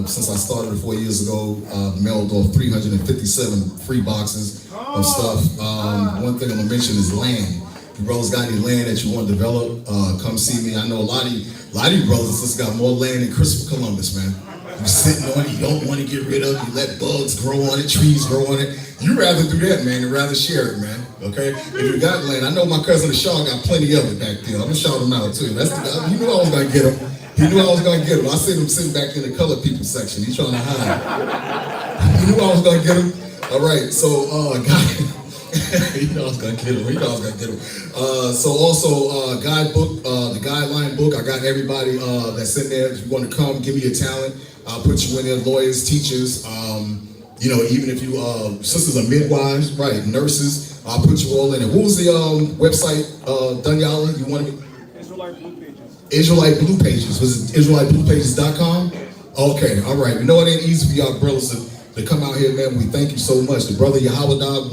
Since I started it 4 years ago, mailed off 357 free boxes of stuff. One thing I'm gonna mention is land. If you brothers got any land that you want to develop, come see me. I know a lot of you brothers and sisters got more land than Christopher Columbus, man. You're sitting on it, you don't want to get rid of it, you let bugs grow on it, trees grow on it. You rather do that, man, than rather share it, man. Okay? If you got land, I know my cousin Shaw got plenty of it back there. I'm gonna shout him out too. That's the guy. He knew I was gonna get him. He knew I was gonna get him. I seen him sitting back in the colored people section. He's trying to hide. He knew I was gonna get him. All right, so he knew I was gonna get him. He knew I was gonna get him. So also guidebook, the guideline book. I got everybody that's in there. If you want to come, give me your talent. I'll put you in there. Lawyers, teachers. You know, even if you sisters are midwives, right? Nurses. I'll put you all in it. What was the website, Dunyala? You wanted me? Israelite Blue Pages. Israelite Blue Pages. Was it IsraeliteBluePages.com? Okay, all right. We know it ain't easy for y'all brothers to come out here, man. We thank you so much. The brother YAHAWAH,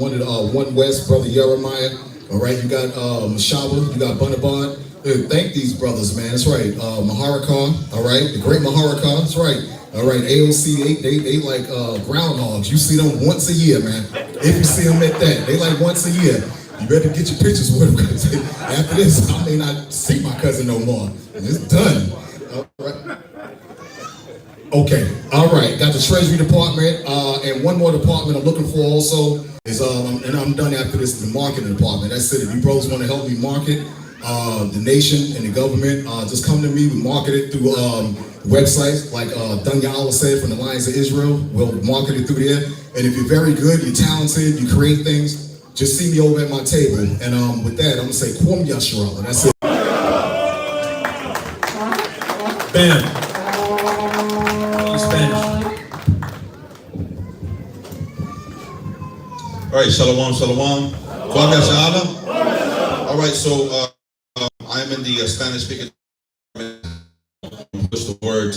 One West, brother Jeremiah. All right, you got Mashawa, you got Bunabad. Thank these brothers, man. That's right. Maharakar, all right. The great Maharakar, that's right. All right, AOC, they like groundhogs. You see them once a year, man. If you see them at that, they like once a year. You better get your pictures with them, because after this, I may not see my cousin no more. It's done. All right. Okay, all right. Got the Treasury Department, and one more department I'm looking for also is, and I'm done after this, the marketing department. That's it. If you bros want to help me market the nation and the government, just come to me. We market it through websites like YAHAWAH said, from the Lions of Israel. We'll market it through there. And if you're very good, you're talented, you create things, just see me over at my table. And with that, I'm gonna say Kwam Yasharala. That's it. Bam. In Spanish. All right, shalom, shalom. Kwam Yasharala. All right, so I'm in the Spanish speaking push the word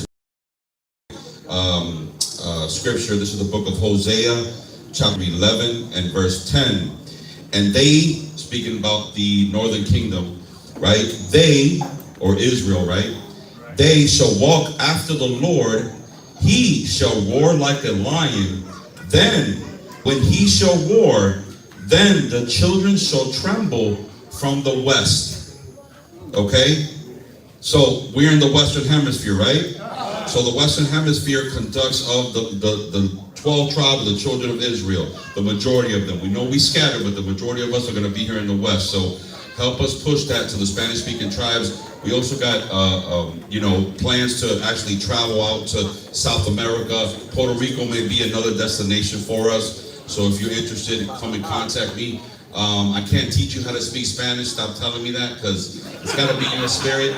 scripture. This is the book of Hosea, chapter 11 and verse 10. And they, speaking about the northern kingdom, right? They, or Israel, right? They shall walk after the Lord. He shall roar like a lion. Then, when he shall roar, then the children shall tremble from the west. Okay? So we're in the Western Hemisphere, right? So the Western Hemisphere conducts of the 12 tribes of the children of Israel, the majority of them. We know we scattered, but the majority of us are going to be here in the West. So help us push that to the Spanish-speaking tribes. We also got, plans to actually travel out to South America. Puerto Rico may be another destination for us. So if you're interested, come and contact me. I can't teach you how to speak Spanish. Stop telling me that, because it's got to be in your spirit.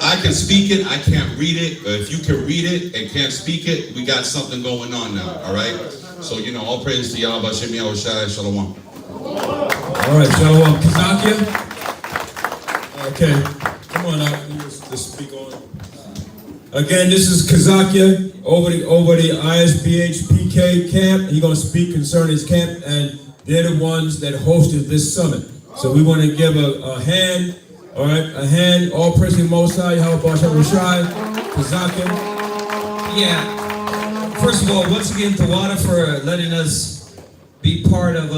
I can speak it, I can't read it. If you can read it and can't speak it, we got something going on now, all right? So, all praise to Yahweh, Shem Yahushai, Shalom. All right, Shalom. Kazakia? Okay, come on out. Let's speak on. Again, this is Kazakia over the ISBH PK camp. He's going to speak concerning his camp, and they're the ones that hosted this summit. So we want to give a hand. All right, a hand, all praise to Most High, YAHAWAH, Shai, Kazakia. Yeah. First of all, once again, TOGATHER for letting us be part of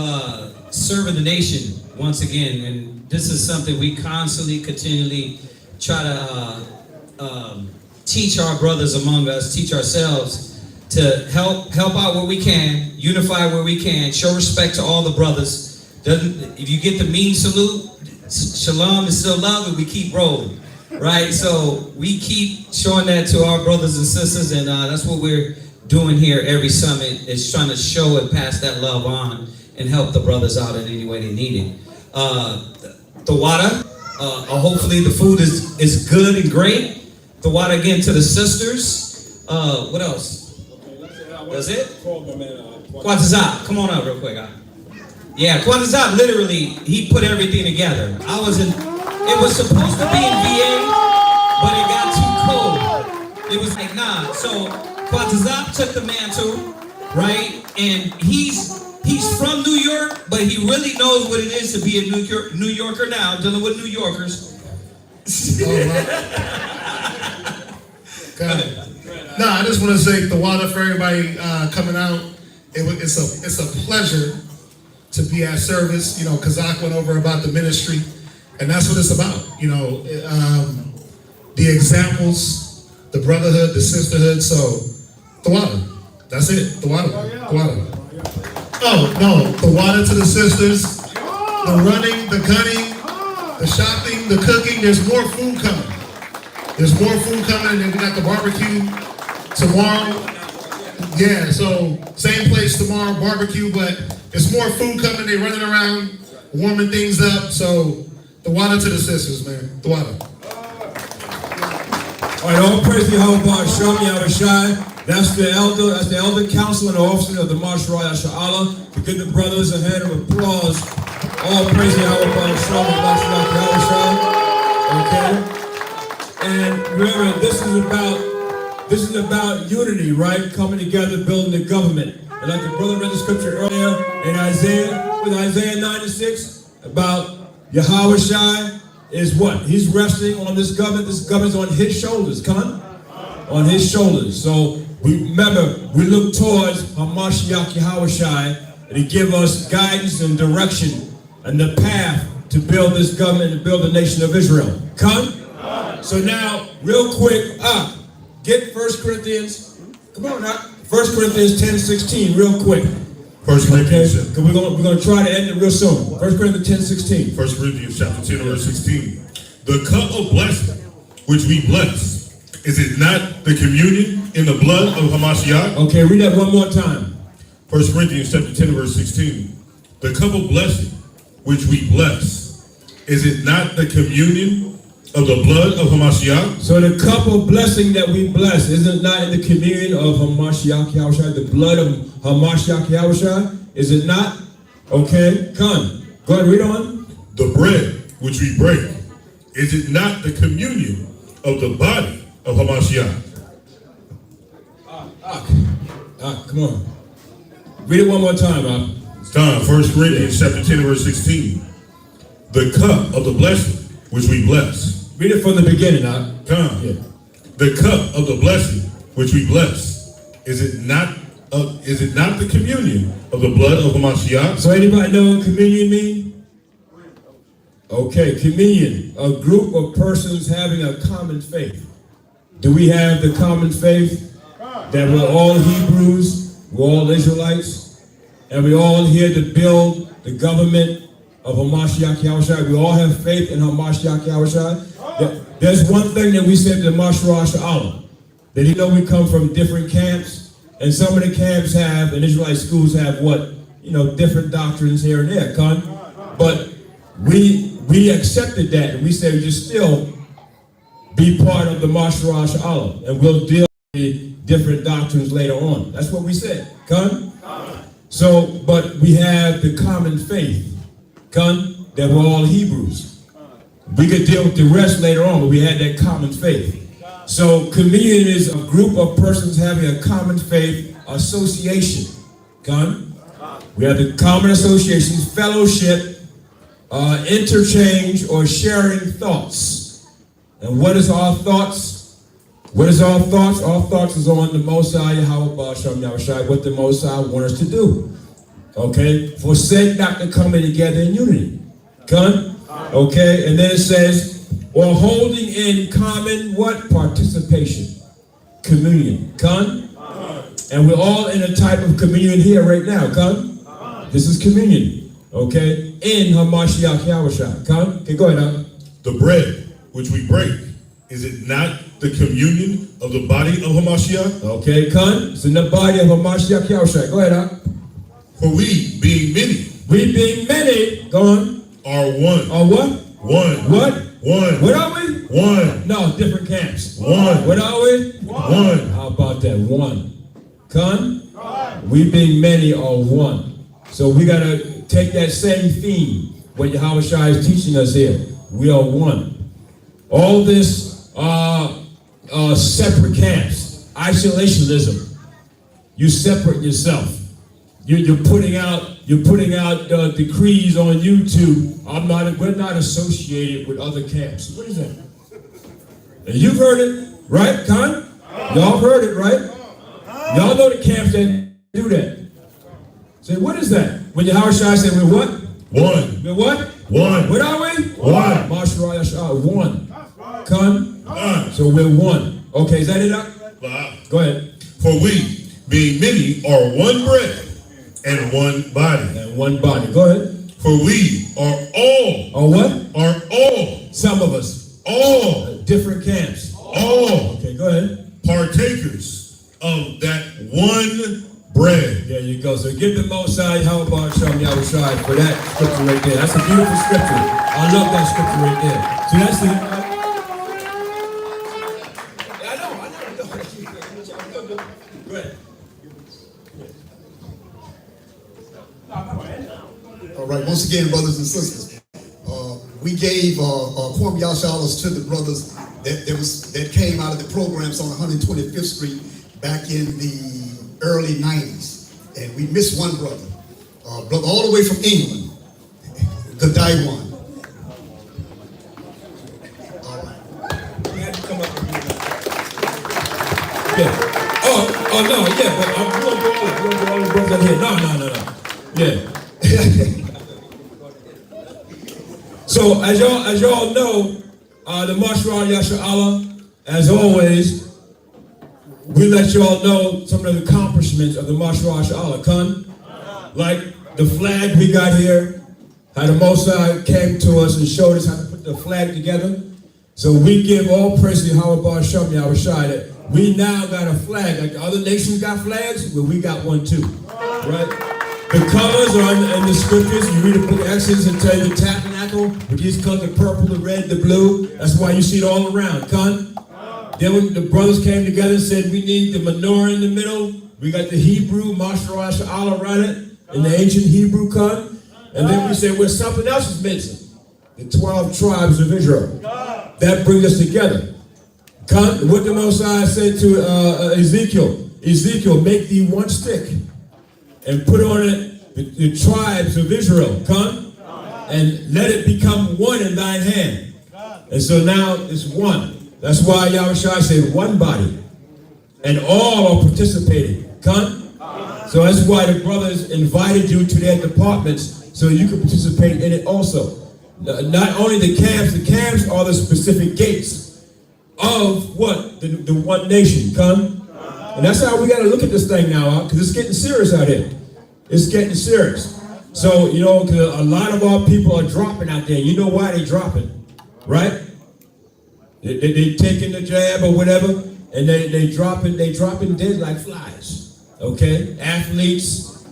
serving the nation once again. And this is something we constantly, continually try to teach our brothers among us, teach ourselves to help out where we can, unify where we can, show respect to all the brothers. If you get the mean salute, shalom is still love, and we keep rolling, right? So we keep showing that to our brothers and sisters, and that's what we're doing here every summit, is trying to show and pass that love on and help the brothers out in any way they need it. The water, hopefully the food is good and great. The water again to the sisters. What else? That's it? Kwatazah, come on up real quick. Yeah, Kwatazah, literally, he put everything together. It was supposed to be in VA, but it got too cold. It was like, nah. So Kwatazah took the mantle, right? And he's from New York, but he really knows what it is to be a New Yorker now, dealing with New Yorkers. No, I just want to say the water for everybody coming out. It's a pleasure to be at service. Kazak went over about the ministry, and that's what it's about. The examples, the brotherhood, the sisterhood. So, the water. That's it. The water. The water. Oh no, the water to the sisters. The running, the gunning, the shopping, the cooking. There's more food coming. There's more food coming, and then we got the barbecue tomorrow. Yeah, so same place tomorrow, barbecue, but there's more food coming. They're running around, warming things up. So the water to the sisters, man. The water. All right, all praise to YAHAWAH, Shem Yahushai. That's the elder council and officer of the Marshal Yasharala. To give the brothers a hand of applause. All praise to YAHAWAH, Shem Yahushai. Okay. And remember, this is about unity, right? Coming together, building the government. And like the brother read the scripture earlier in Isaiah 96, about YAHAWAH, is what? He's resting on this government. This government's on his shoulders. Come on. On his shoulders. So we look towards Hamashiach Yahawashi to give us guidance and direction and the path to build this government and build the nation of Israel. Come. So now, real quick, get 1 Corinthians. Come on now. 1 Corinthians 10:16, real quick. 1 Corinthians. Okay? We're gonna try to end it real soon. 1 Corinthians 10:16. 1 Corinthians chapter 10 verse 16. The cup of blessing which we bless, is it not the communion in the blood of Hamashiach? Okay, read that one more time. 1 Corinthians chapter 10 verse 16. The cup of blessing which we bless, is it not the communion of the blood of Hamashiach? So the cup of blessing that we bless, is it not in the communion of Hamashiach Yahawashi, the blood of Hamashiach Yahawashi? Is it not? Okay, come. Go ahead, read on. The bread which we break, is it not the communion of the body of Hamashiach? Come on. Read it one more time, It's time. 1 Corinthians chapter 10 verse 16. The cup of the blessing which we bless. Read it from the beginning, Come. Yeah. The cup of the blessing which we bless, is it not the communion of the blood of Hamashiach? So anybody know what communion means? Okay, communion, a group of persons having a common faith. Do we have the common faith that we're all Hebrews, we're all Israelites, and we're all here to build the government of Hamashiach Yahawashi? We all have faith in Hamashiach Yahawashi. There's one thing that we said to Mashrosh Allah, that we come from different camps, and some of the camps have, and Israelite schools have different doctrines here and there, but we accepted that, and we said we just still be part of the Mashrosh Allah, and we'll deal with different doctrines later on. That's what we said, So, but we have the common faith, that we're all Hebrews. We could deal with the rest later on, but we had that common faith. So communion is a group of persons having a common faith association. We have the common associations, fellowship, interchange, or sharing thoughts. And what is our thoughts? What is our thoughts? Our thoughts is on the Most High, YAHAWAH, what the Most High wants us to do. Okay? Forsake not to come together in unity. Okay? And then it says, or holding in common what? Participation. Communion. And we're all in a type of communion here right now. This is communion. Okay? In Hamashiach Yahawashi. Okay, go ahead. The bread which we break, is it not the communion of the body of Hamashiach? Okay, it's in the body of Hamashiach Yahawashi. Go ahead. For we, being many, go on, are one. Are what? One. What? One. What are we? One. No, different camps. One. What are we? One. How about that? One. We being many are one. So we got to take that same theme, what Yahawashi is teaching us here. We are one. All this separate camps, isolationism. You separate yourself. You're putting out decrees on YouTube. We're not associated with other camps. What is that? And you've heard it, right, Y'all heard it, right? Y'all know the camps that do that. Say, what is that? When Yahawashi said, we're what? One. We're what? One. What are we? One. Mashra Yashar, one. So we're one. Okay, is that it? Go ahead. For we, being many, are one bread and one body. And one body. Go ahead. For we are all. Are what? Are all. Some of us. All. Different camps. All. Okay, go ahead. Partakers of that one bread. There you go. So give the Most High, YAHAWAH Yahawashi for that scripture right there. That's a beautiful scripture. I love that scripture right there. So that's the... I know. Go ahead. All right, once again, brothers and sisters, we gave Kwame Yashalas to the brothers that came out of the programs on 125th Street back in the early 90s. And we missed one brother, brother all the way from England, Gadaiwan. So as y'all know, the Mashra Yasha'Allah, as always, we let y'all know some of the accomplishments of the Mashra Yasha'Allah. Like the flag we got here, how the Mosai came to us and showed us how to put the flag together. So we give all praise to YAHAWAH Shem Yahushai that we now got a flag. Like the other nations got flags, well, we got one too, right? The colors are in the scriptures. You read the book of Exodus and tell you the tabernacle with these colors, the purple, the red, the blue. That's why you see it all around, Then when the brothers came together and said we need the menorah in the middle, we got the Hebrew, Mashra Sha'Allah, right? In the ancient Hebrew, And then we said, well, something else is missing. The 12 tribes of Israel. That brings us together. What the Mosai said to Ezekiel, make thee one stick and put on it the tribes of Israel, and let it become one in thine hand. And so now it's one. That's why Yahushua said one body. And all are participating. So that's why the brothers invited you to their departments so you can participate in it also. Not only the camps are the specific gates of what? The one nation, And that's how we got to look at this thing now, because it's getting serious out here. It's getting serious. So, you know, cause a lot of our people are dropping out there. You know why they dropping, right? They taking the jab or whatever, and they dropping dead like flies. Okay? Athletes,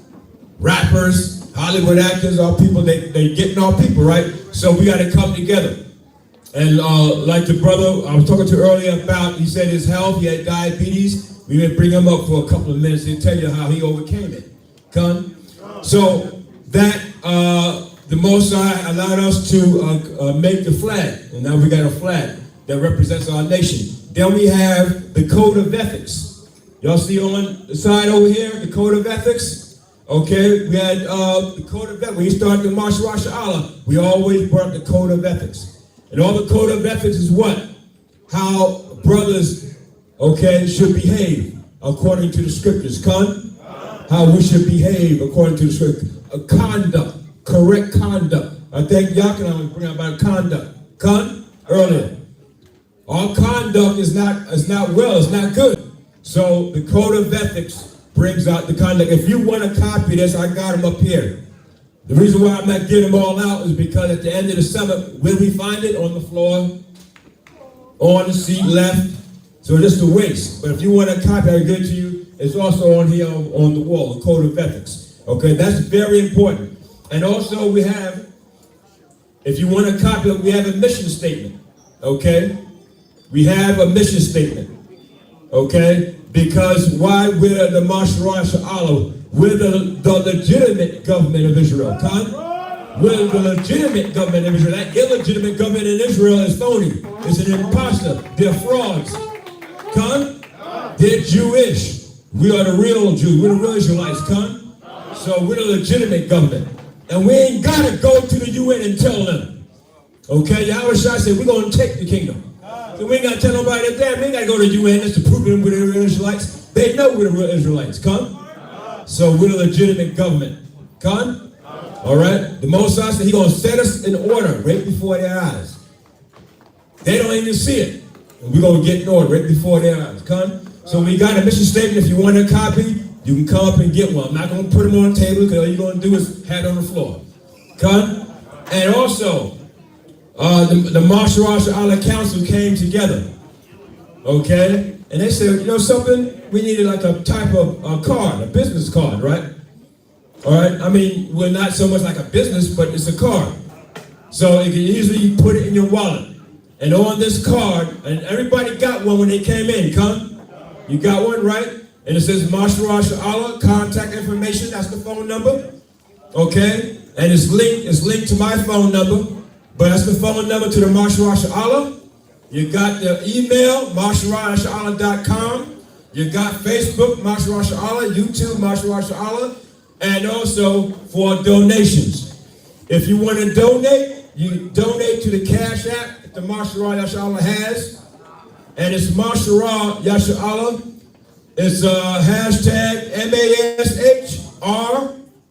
rappers, Hollywood actors, our people, they getting our people, right? So we got to come together. And like the brother I was talking to earlier about, he said his health, he had diabetes. We may bring him up for a couple of minutes and tell you how he overcame it. So that the Mosai allowed us to make the flag. And now we got a flag that represents our nation. Then we have the Code of Ethics. Y'all see on the side over here, the Code of Ethics? Okay, we had the Code of Ethics. When you started the Mashra Sha'Allah, we always brought the Code of Ethics. And all the Code of Ethics is what? How brothers, okay, should behave according to the scriptures. How we should behave according to the scriptures. Conduct, correct conduct. I think Yakin was bringing about conduct. Earlier. Our conduct is not well, it's not good. So the Code of Ethics brings out the conduct. If you want to copy this, I got them up here. The reason why I'm not getting them all out is because at the end of the summit, will we find it on the floor, on the seat left? So just a waste. But if you want to copy, I give it to you. It's also on here on the wall, the Code of Ethics. Okay, that's very important. And also we have, if you want to copy it, we have a mission statement. Okay, we have a mission statement. Okay, because why we're the Mashra Sha'Allah, we're the legitimate government of Israel. We're the legitimate government of Israel. That illegitimate government in Israel is phony. It's an imposter. They're frauds. They're Jewish. We are the real Jews. We're the real Israelites. So we're the legitimate government. And we ain't got to go to the UN and tell them. Okay, Yahushua said we're going to take the kingdom. So we ain't got to tell nobody that. We ain't got to go to the UN just to prove them we're the real Israelites. They know we're the real Israelites. So we're the legitimate government. All right? The Mosai said he's going to set us in order right before their eyes. They don't even see it. And we're going to get in order right before their eyes. So we got a mission statement. If you want a copy, you can come up and get one. I'm not going to put them on the table because all you're going to do is have it on the floor. And also, the Mashra Sha'Allah Council came together. Okay? And they said, you know something? We needed like a type of card, a business card, right? All right? I mean, we're not so much like a business, but it's a card. So you can easily put it in your wallet. And on this card, and everybody got one when they came in, You got one, right? And it says Mashra Sha'Allah, contact information, that's the phone number. Okay? And it's linked to my phone number, but that's the phone number to the Mashra Sha'Allah. You got the email, mashrasha'Allah.com. You got Facebook, Mashra Sha'Allah, YouTube, Mashra Sha'Allah, and also for donations. If you want to donate, you donate to the Cash App that the Mashra Sha'Allah has, and it's Mashra Sha'Allah. It's hashtag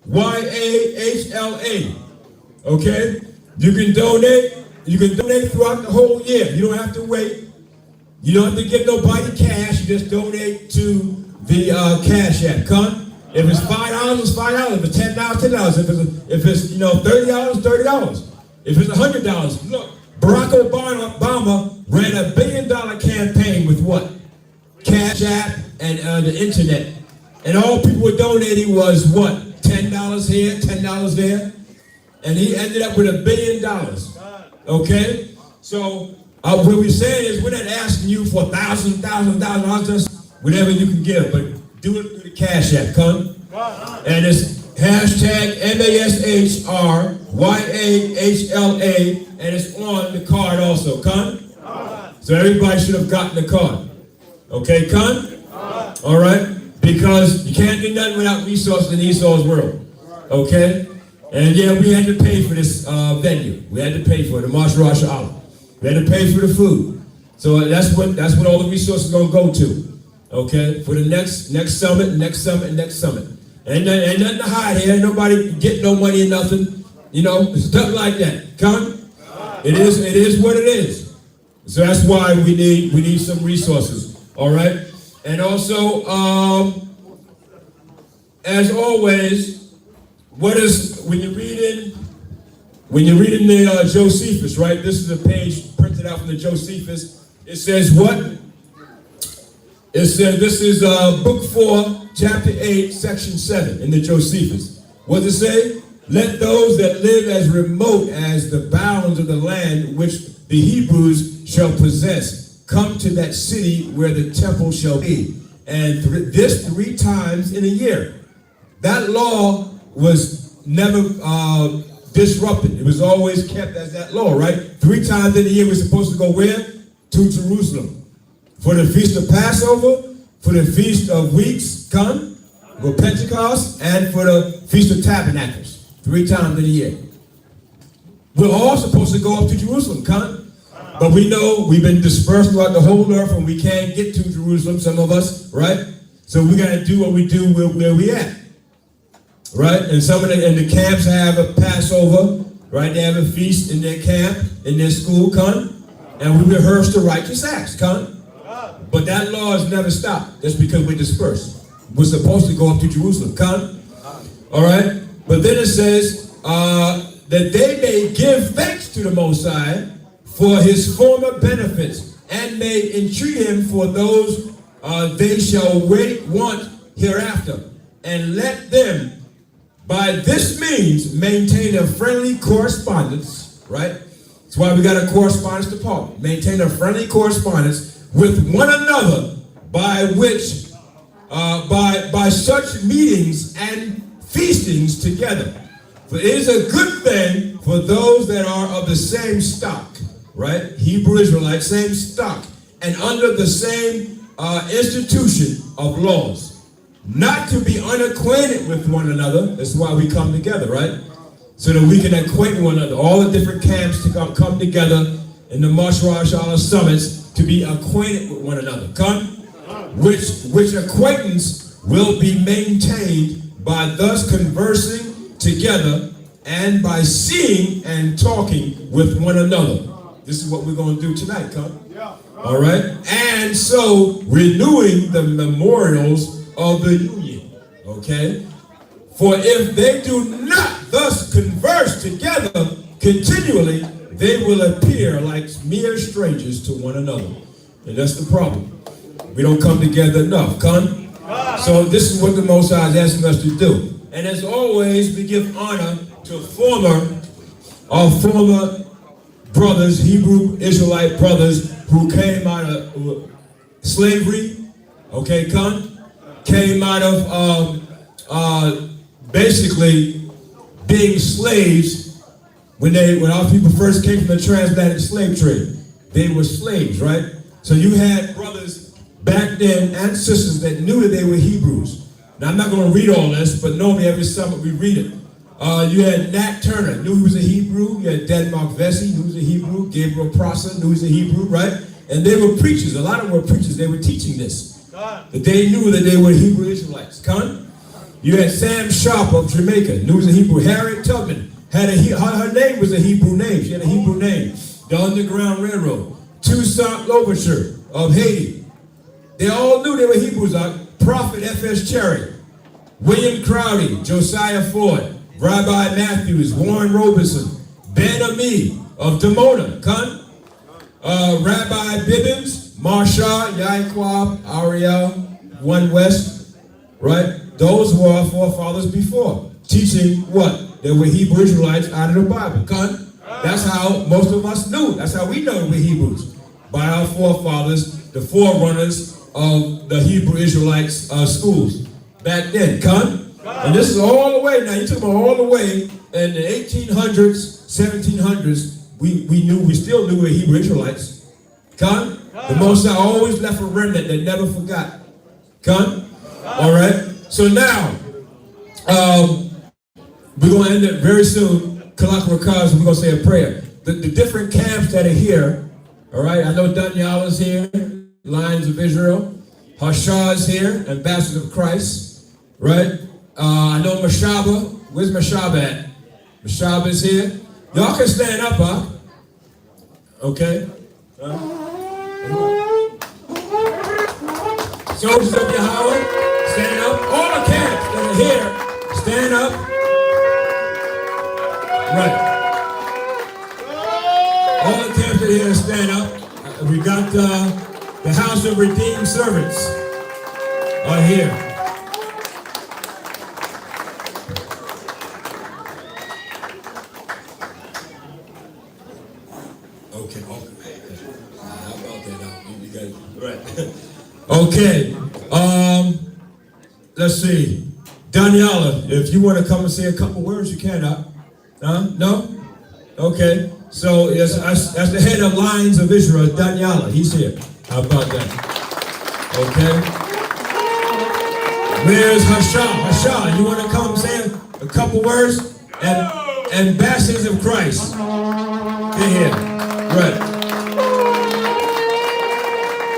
MASHRYAHLA. Okay? You can donate. You can donate throughout the whole year. You don't have to wait. You don't have to give nobody cash. You just donate to the Cash App. Come. If it's $5, it's $5. If it's $10, $10. If it's $30, $30. If it's $100, look. Barack Obama ran $1 billion campaign with what? Cash App and the internet. And all people were donating was what? $10 here, $10 there. And he ended up with $1 billion. Okay? So what we're saying is we're not asking you for $1,000, just whatever you can give, but do it through the Cash App, come. And it's hashtag MASHRYAHLA, and it's on the card also, come. So everybody should have gotten the card. Okay, come? All right? Because you can't do nothing without resources in Esau's world. Okay? And yeah, we had to pay for this venue. We had to pay for it, the Marsh Rosh Allah. We had to pay for the food. So that's what all the resources are gonna go to. Okay? For the next summit, next summit. Ain't nothing to hide here. Ain't nobody get no money or nothing. Stuff like that. Come? It is what it is. So that's why we need some resources. All right? And also, as always, when you're reading the Josephus, right? This is a page printed out from the Josephus. It says what? It says, this is book 4, chapter 8, section 7 in the Josephus. What does it say? Let those that live as remote as the bounds of the land which the Hebrews shall possess come to that city where the temple shall be. And this 3 times in a year. That law was never disrupted. It was always kept as that law, right? 3 times in a year we're supposed to go where? To Jerusalem. For the Feast of Passover, for the Feast of Weeks, come, for Pentecost, and for the Feast of Tabernacles. 3 times in a year. We're all supposed to go up to Jerusalem, come. But we know we've been dispersed throughout the whole earth and we can't get to Jerusalem, some of us, right? So we got to do what we do where we at. Right? And some of the camps have a Passover, right? They have a feast in their camp, in their school, come. And we rehearse the righteous acts, come. But that law has never stopped. That's because we're dispersed. We're supposed to go up to Jerusalem, come. All right? But then it says that they may give thanks to the Most High for his former benefits and may entreat him for those they shall want hereafter. And let them by this means maintain a friendly correspondence, right? That's why we got a correspondence department. Maintain a friendly correspondence with one another by which, by such meetings and feastings together. For it is a good thing for those that are of the same stock, right? Hebrew Israelites, same stock, and under the same institution of laws. Not to be unacquainted with one another. That's why we come together, right? So that we can acquaint one another. All the different camps to come together in the Marsh Rosh Allah summits to be acquainted with one another. Come? Which acquaintance will be maintained by thus conversing together and by seeing and talking with one another. This is what we're going to do tonight, come? All right? And so renewing the memorials of the union, okay? For if they do not thus converse together continually, they will appear like mere strangers to one another. And that's the problem. We don't come together enough, come? So this is what the Most High is asking us to do. And as always, we give honor to our former brothers, Hebrew Israelite brothers who came out of slavery, okay, come? Came out of basically being slaves when our people first came from the transatlantic slave trade. They were slaves, right? So you had brothers back then and sisters that knew that they were Hebrews. Now I'm not going to read all this, but normally every summer we read it. You had Nat Turner, knew he was a Hebrew. You had Denmark Vesey, knew he was a Hebrew. Gabriel Prosser, knew he was a Hebrew, right? And they were preachers. A lot of them were preachers. They were teaching this. That they knew that they were Hebrew Israelites. Come? You had Sam Sharp of Jamaica, knew he was a Hebrew. Harriet Tubman had her name was a Hebrew name. She had a Hebrew name. The Underground Railroad. Toussaint Louverture of Haiti. They all knew they were Hebrews. Prophet F.S. Cherry, William Crowdy, Josiah Ford, Rabbi Matthews, Warren Robeson, Ben Ami of Demona, Rabbi Bibbins, Marsha, Yaquab, Ariel, One West, right? Those were our forefathers before, teaching what? They were Hebrew Israelites out of the Bible, That's how most of us knew. That's how we know we're Hebrews. By our forefathers, the forerunners of the Hebrew Israelites schools back then, And this is all the way, now you talking about all the way in the 1800s, 1700s, we still knew we were Hebrew Israelites. The Most High always left a remnant that never forgot. All right? So now, we're going to end it very soon. Kalak Rakaz, we're going to say a prayer. The different camps that are here, all right? I know Danyala's here, Lions of Israel. Hashah's here, Ambassador of Christ, right? I know Mashaba. Where's Mashaba at? Mashaba is here. Y'all can stand up, Okay? Soldiers of Yahawah, stand up. All the camps that are here, stand up. Right. All the camps that are here, stand up. We got the House of Redeemed Servants are here. Okay. How about that? You guys, right. Okay. Let's see. Daniela, if you want to come and say a couple words, you can. No? Okay. So as the head of Lions of Israel, Daniela, he's here. How about that? Okay. Where's Hashah? Hashah, you want to come and say a couple words? And ambassadors of Christ. They're here. Right.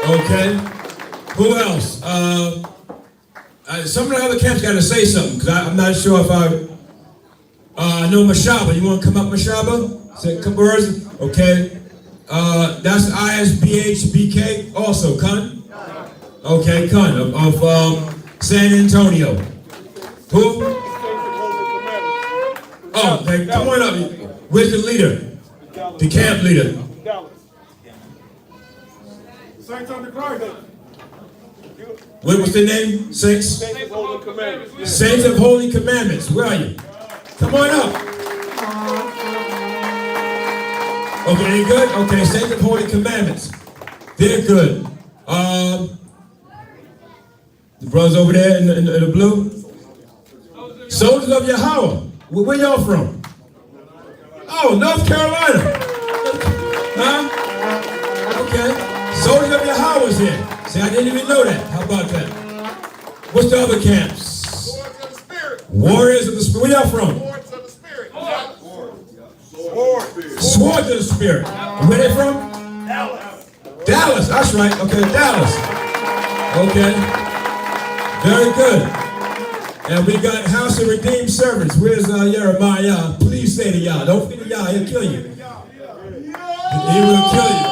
Okay. Who else? Some of the other camps got to say something because I'm not sure if I know Mashaba. You want to come up, Mashaba? Say a couple words. Okay. That's ISBHBK also, Okay, of San Antonio. Who? Oh, okay, come on up. Where's the leader? The camp leader. Saints on the Christ. What's the name? Saints? Saints of Holy Commandments. Saints of Holy Commandments. Where are you? Come on up. Okay, they good? Okay, Saints of Holy Commandments. They're good. The brothers over there in the blue. Soldiers of Yahawah. Where y'all from? Oh, North Carolina. Okay. Soldiers of Yahawah's here. See, I didn't even know that. How about that? What's the other camps? Warriors of the Spirit. Where y'all from? Swords of the Spirit. Swords of the Spirit. Where they from? Dallas. Dallas. That's right. Okay, Dallas. Okay. Very good. And we got House of Redeemed Servants. Where's Jeremiah? Please say to Yah. Don't forget Yah. He'll kill you. He will kill you.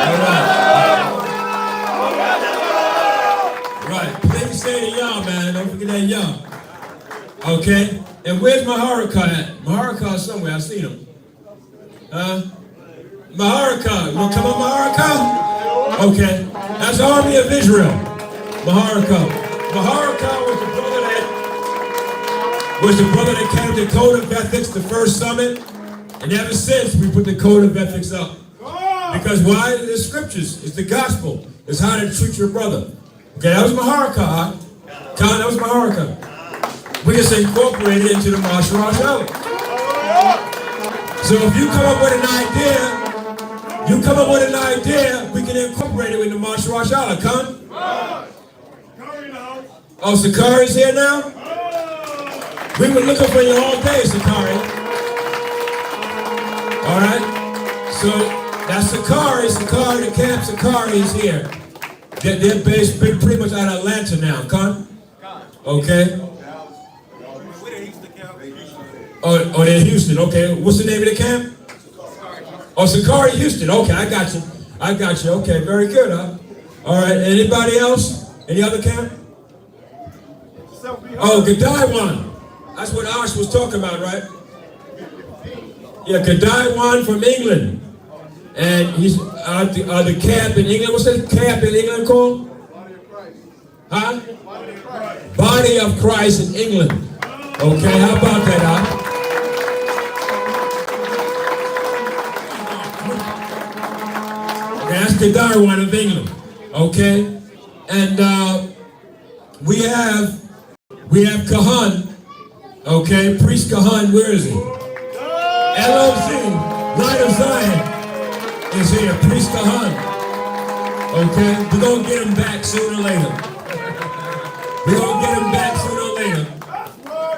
All right. Right. Please say to Yah, man. Don't forget that Yah. Okay. And where's Maharaka at? Maharaka's somewhere. I seen him. Maharaka. You want to come on, Maharaka? Okay. That's the Army of Israel. Maharaka. Maharaka was the brother that came to the Code of Ethics, the first summit. And ever since, we put the Code of Ethics up. Because why? The scriptures. It's the gospel. It's how to treat your brother. Okay, that was Maharaka. That was Maharaka. We just incorporated it into the Marshall Rochelle. So if you come up with an idea, we can incorporate it in the Marshall Rochelle. Oh, Sakari's here now? We were looking for you all day, Sakari. All right? So that's Sakari. Sakari, the camp Sakari is here. They're based pretty much out of Atlanta now, Okay? Oh, they're in Houston. Okay. What's the name of the camp? Oh, Sakari, Houston. Okay, I got you. I got you. Okay, very good, huh? All right. Anybody else? Any other camp? Oh, Gadaiwan. That's what Ash was talking about, right? Yeah, Gadaiwan from England. And he's the camp in England. What's that camp in England called? Huh? Body of Christ in England. Okay, how about that, huh? Okay, that's the Darwin of England. Okay? And we have Kahan. Okay, Priest Kahan, where is he? LOZ, Light of Zion is here. Priest Kahan. Okay, we're gonna get him back sooner or later. We're gonna get him back sooner or later.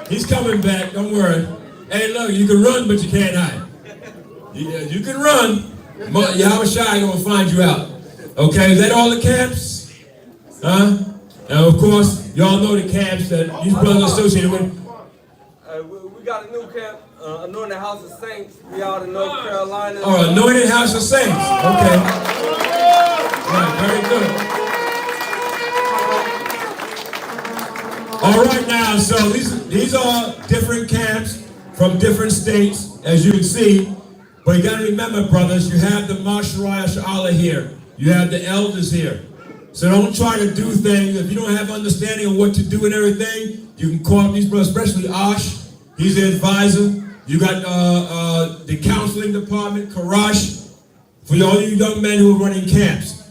He's coming back, don't worry. Hey, look, you can run, but you can't hide. You can run. YAHAWAH gonna find you out. Okay, is that all the camps? Huh? And of course, y'all know the camps that these brothers are associated with. We got a new camp, Anointed House of Saints. We out in North Carolina. Oh, Anointed House of Saints. Okay. Right, very good. All right now, so these are different camps from different states, as you can see. But you got to remember, brothers, you have the YAHAWAH here. You have the elders here. So don't try to do things. If you don't have understanding of what to do and everything, you can call up these brothers, especially Ash. He's the advisor. You got the counseling department, Karash, for all you young men who are running camps.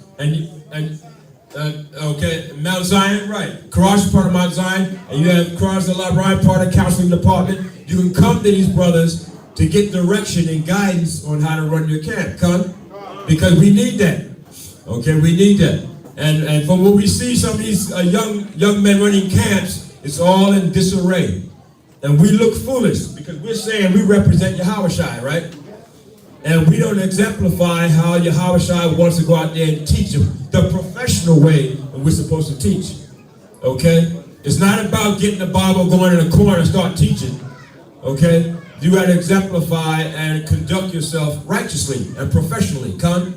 Okay, Mount Zion, right. Karash is part of Mount Zion, and you have Karash the Librarian, part of the counseling department. You can come to these brothers to get direction and guidance on how to run your camp. Come, because we need that. Okay, we need that. And from what we see, some of these young men running camps, it's all in disarray. And we look foolish because we're saying we represent YAHAWAH, right? And we don't exemplify how YAHAWAH wants to go out there and teach them the professional way that we're supposed to teach. Okay? It's not about getting the Bible, going in a corner and start teaching. Okay? You got to exemplify and conduct yourself righteously and professionally. Come?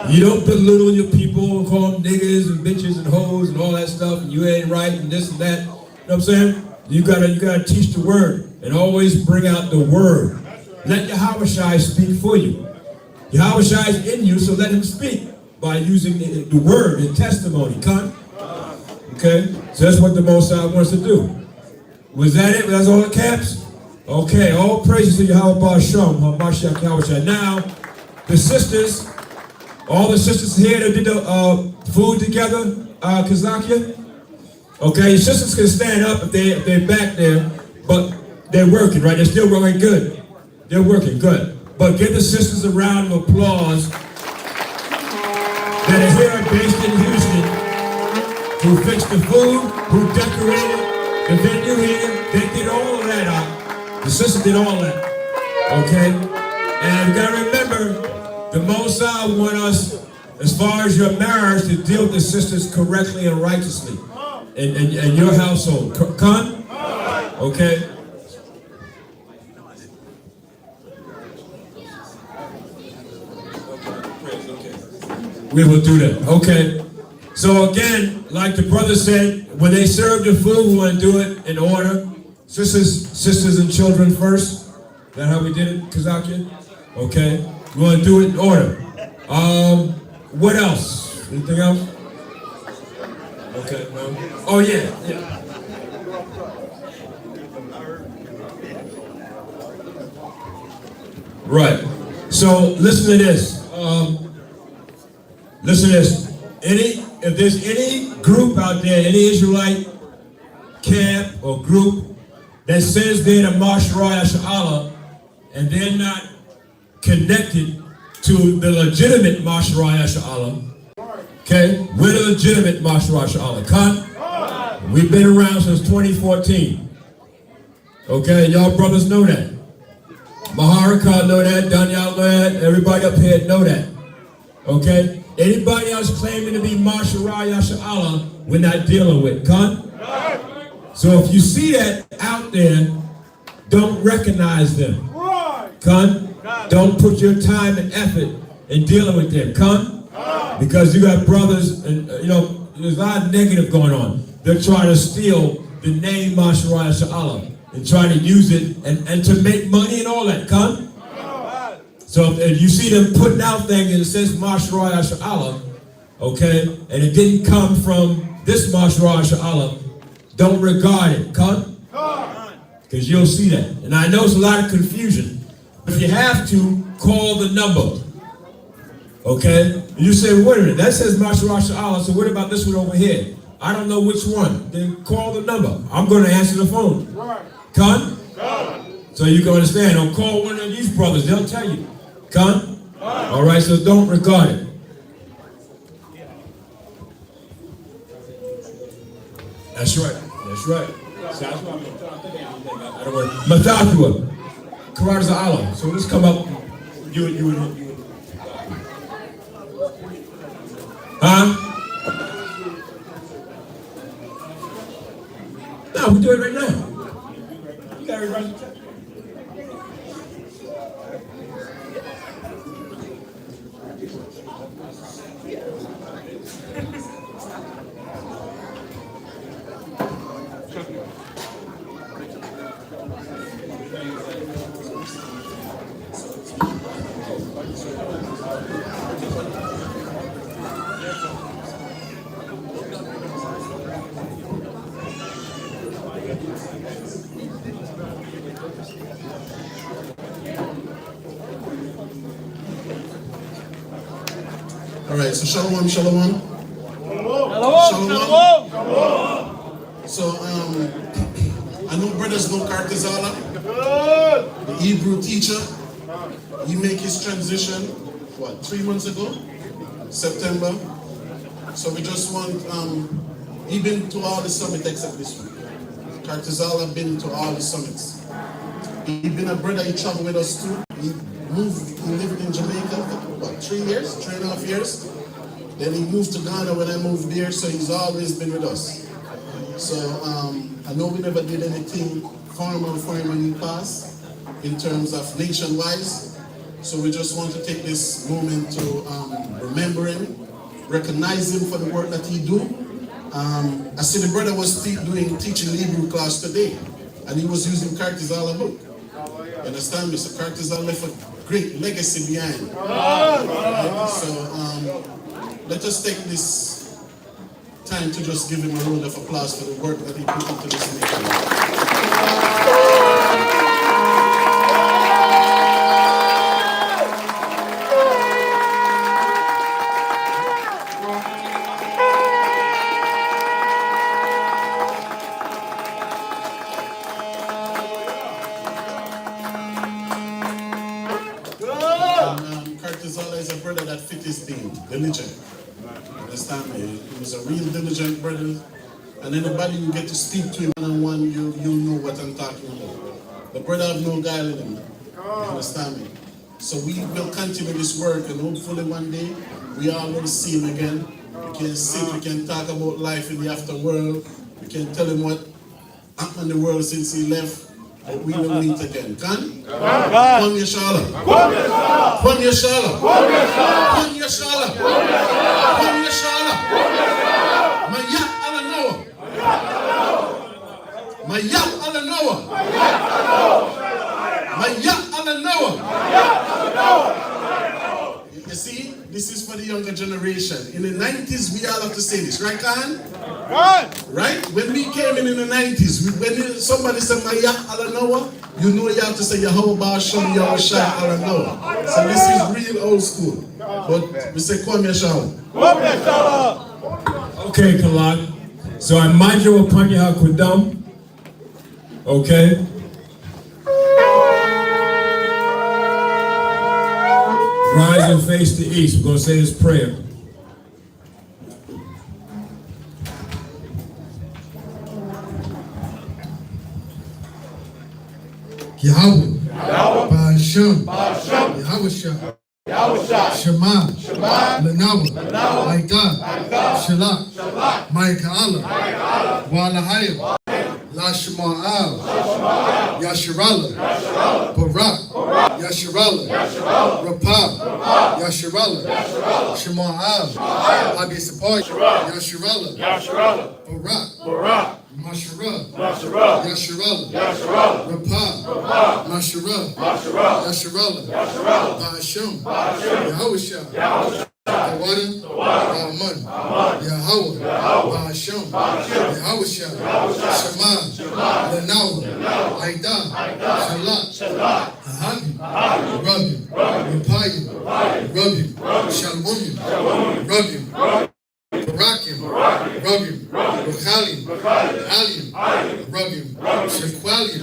You don't belittle your people and call them niggas and bitches and hoes and all that stuff, and you ain't right and this and that. You know what I'm saying? You gotta teach the word and always bring out the word. Let YAHAWAH speak for you. YAHAWAH is in you, so let him speak by using the word and testimony. Come? Okay? So that's what the Most High wants to do. Was that it? That's all the caps? Okay, all praises to Yahweh Shem, Hamashiach YAHAWAH. Now, the sisters, all the sisters here that did the food together, Kazakia. Okay, your sisters can stand up if they're back there, but they're working, right? They're still working good. They're working good. But give the sisters a round of applause that are here based in Houston, who fixed the food, who decorated the venue here. They did all of that out. The sisters did all that. Okay? And you gotta remember, the Most High want us, as far as your marriage, to deal with the sisters correctly and righteously. In your household. Con? Okay? We will do that. Okay. So again, like the brother said, when they serve the food, we want to do it in order. Sisters and children first. Is that how we did it, Kazakia? Okay. We want to do it in order. What else? Anything else? Okay, no. Oh yeah. Right. So listen to this. Listen to this. If there's any group out there, any Israelite camp or group that says they're the YAHAWAH and they're not connected to the legitimate YAHAWAH, okay, we're the legitimate YAHAWAH. Con? We've been around since 2014. Okay, y'all brothers know that. Maharaka know that, Daniel know that, everybody up here know that. Okay? Anybody else claiming to be YAHAWAH, we're not dealing with. Con? So if you see that out there, don't recognize them. Con? Don't put your time and effort in dealing with them. Con? Because you got brothers, and there's a lot of negative going on. They're trying to steal the name Masharaya Sha'ala and try to use it and to make money and all that. Con? So if you see them putting out things and it says Masharaya Sha'ala, okay, and it didn't come from this Masharaya Sha'ala, don't regard it. Con? Because you'll see that. And I know it's a lot of confusion. If you have to, call the number. Okay? And you say, wait a minute, that says Masharaya Sha'ala, so what about this one over here? I don't know which one. Then call the number. I'm going to answer the phone. Con? So you can understand. Or call one of these brothers. They'll tell you. Con? All right, so don't regard it. That's right. That's right. Mathathua. Karat Allah. So let's come up. You. Huh? No, we do it right now. You got everybody. All right, so shalom, shalom. So I know brothers know Kartazala, the Hebrew teacher. He made his transition, 3 months ago? September. So we just want, he been to all the summits except this one. Kartazala been to all the summits. He been a brother, he traveled with us too. He lived in Jamaica for 3 years, 3.5 years. Then he moved to Ghana when I moved there, so he's always been with us. So I know we never did anything formal in the past in terms of nation-wise. So we just want to take this moment to remember him, recognize him for the work that he do. I see the brother was teaching Hebrew class today, and he was using Kartazala book. You understand me? So Kartazala left a great legacy behind. So let us take this time to just give him a round of applause for the work that he put into this nation. Kartazala is a brother that fit his thing, diligent. Understand me? He was a real diligent brother. And anybody you get to speak to him one-on-one, you know what I'm talking about. The brother have no guile in him. You understand me? So we will continue this work, and hopefully one day we all will see him again. We can sit, we can talk about life in the afterworld. We can tell him what happened in the world since he left. But we will meet again. Kan? Kwam Yashala. Kwam Yashala. Kwam Yashala. Kwam Yashala. Kwam Yashala. Mayat ala Noah. Mayat ala Noah. Mayat ala Noah. You see, this is for the younger generation. In the 90s, we all have to say this, right, Khan? Right? When we came in the 90s, when somebody said Maya ala Noah, you know you have to say YAHAWAH Shem Yahushua ala Noah. So this is real old school. But we say Kwam Yashala. Okay, Kalak. So I mind you upon your Kudam. Okay? Rise and face the east. We're going to say this prayer. Yahweh, Ba'ashem, Yahawah, Shema, Lenawa, my God, Shalak, my Ka'ala, Walahaya, La Shema'al, Yasharallah, Barak, Yasharallah, Rapah, Yasharallah, Shema'al, Abi Sapoy, Yasharallah, Barak, Masharah, Yasharallah, Rapah, Masharah, Yasharallah, Ba'asham, Yahushua, Tawada, Aman, Yahawah, Ba'asham, Yahushua, Shema, Lenawa, Aida, Shalat, Ahabi, Rabim, Rapayim, Rabim, Shalomim, Rabim, Barakim, Rabim, Rakhalim, Alim, Rabim, Shekwalim,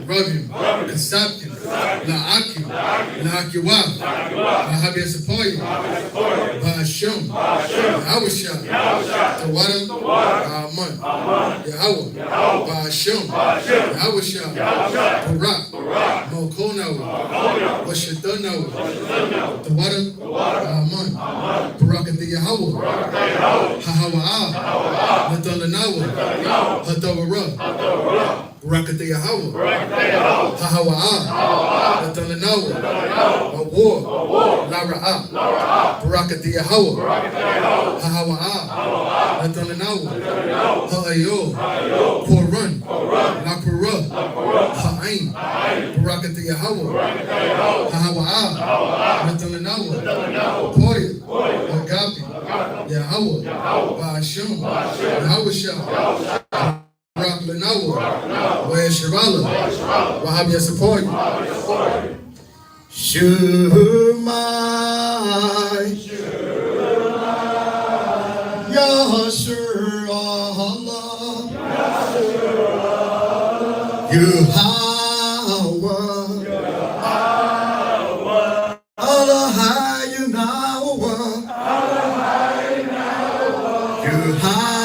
Rabim, Kasabkim, La'akim, La'akiwah, Lahabi Sapoyim, Ba'asham, Yahushua, Tawada, Aman, Yahawah, Ba'asham, Yahushua, Barak, Mokonawa, Washadanawa, Tawada, Aman, Barak at the Yahawah, YAHAWAH, Nadalanawa, Hadawara, Barakatha Yahawah, YAHAWAH, Nadalanawa, Awar, Lara'ah, Barakatha Yahawah, YAHAWAH, Nadalanawa, Ha'ayo, Koran, Lakura, Ha'ain, Barakatha Yahawah, YAHAWAH, Nadalanawa, Poya, Agapi, Yahawah, Ba'asham, Yahushua, Barak Lenawa, Wayasharallah, Wahabi Sapoy, Shumai, Yasharallah, YAHAWAH, Allahayunawa, YAHAWAH.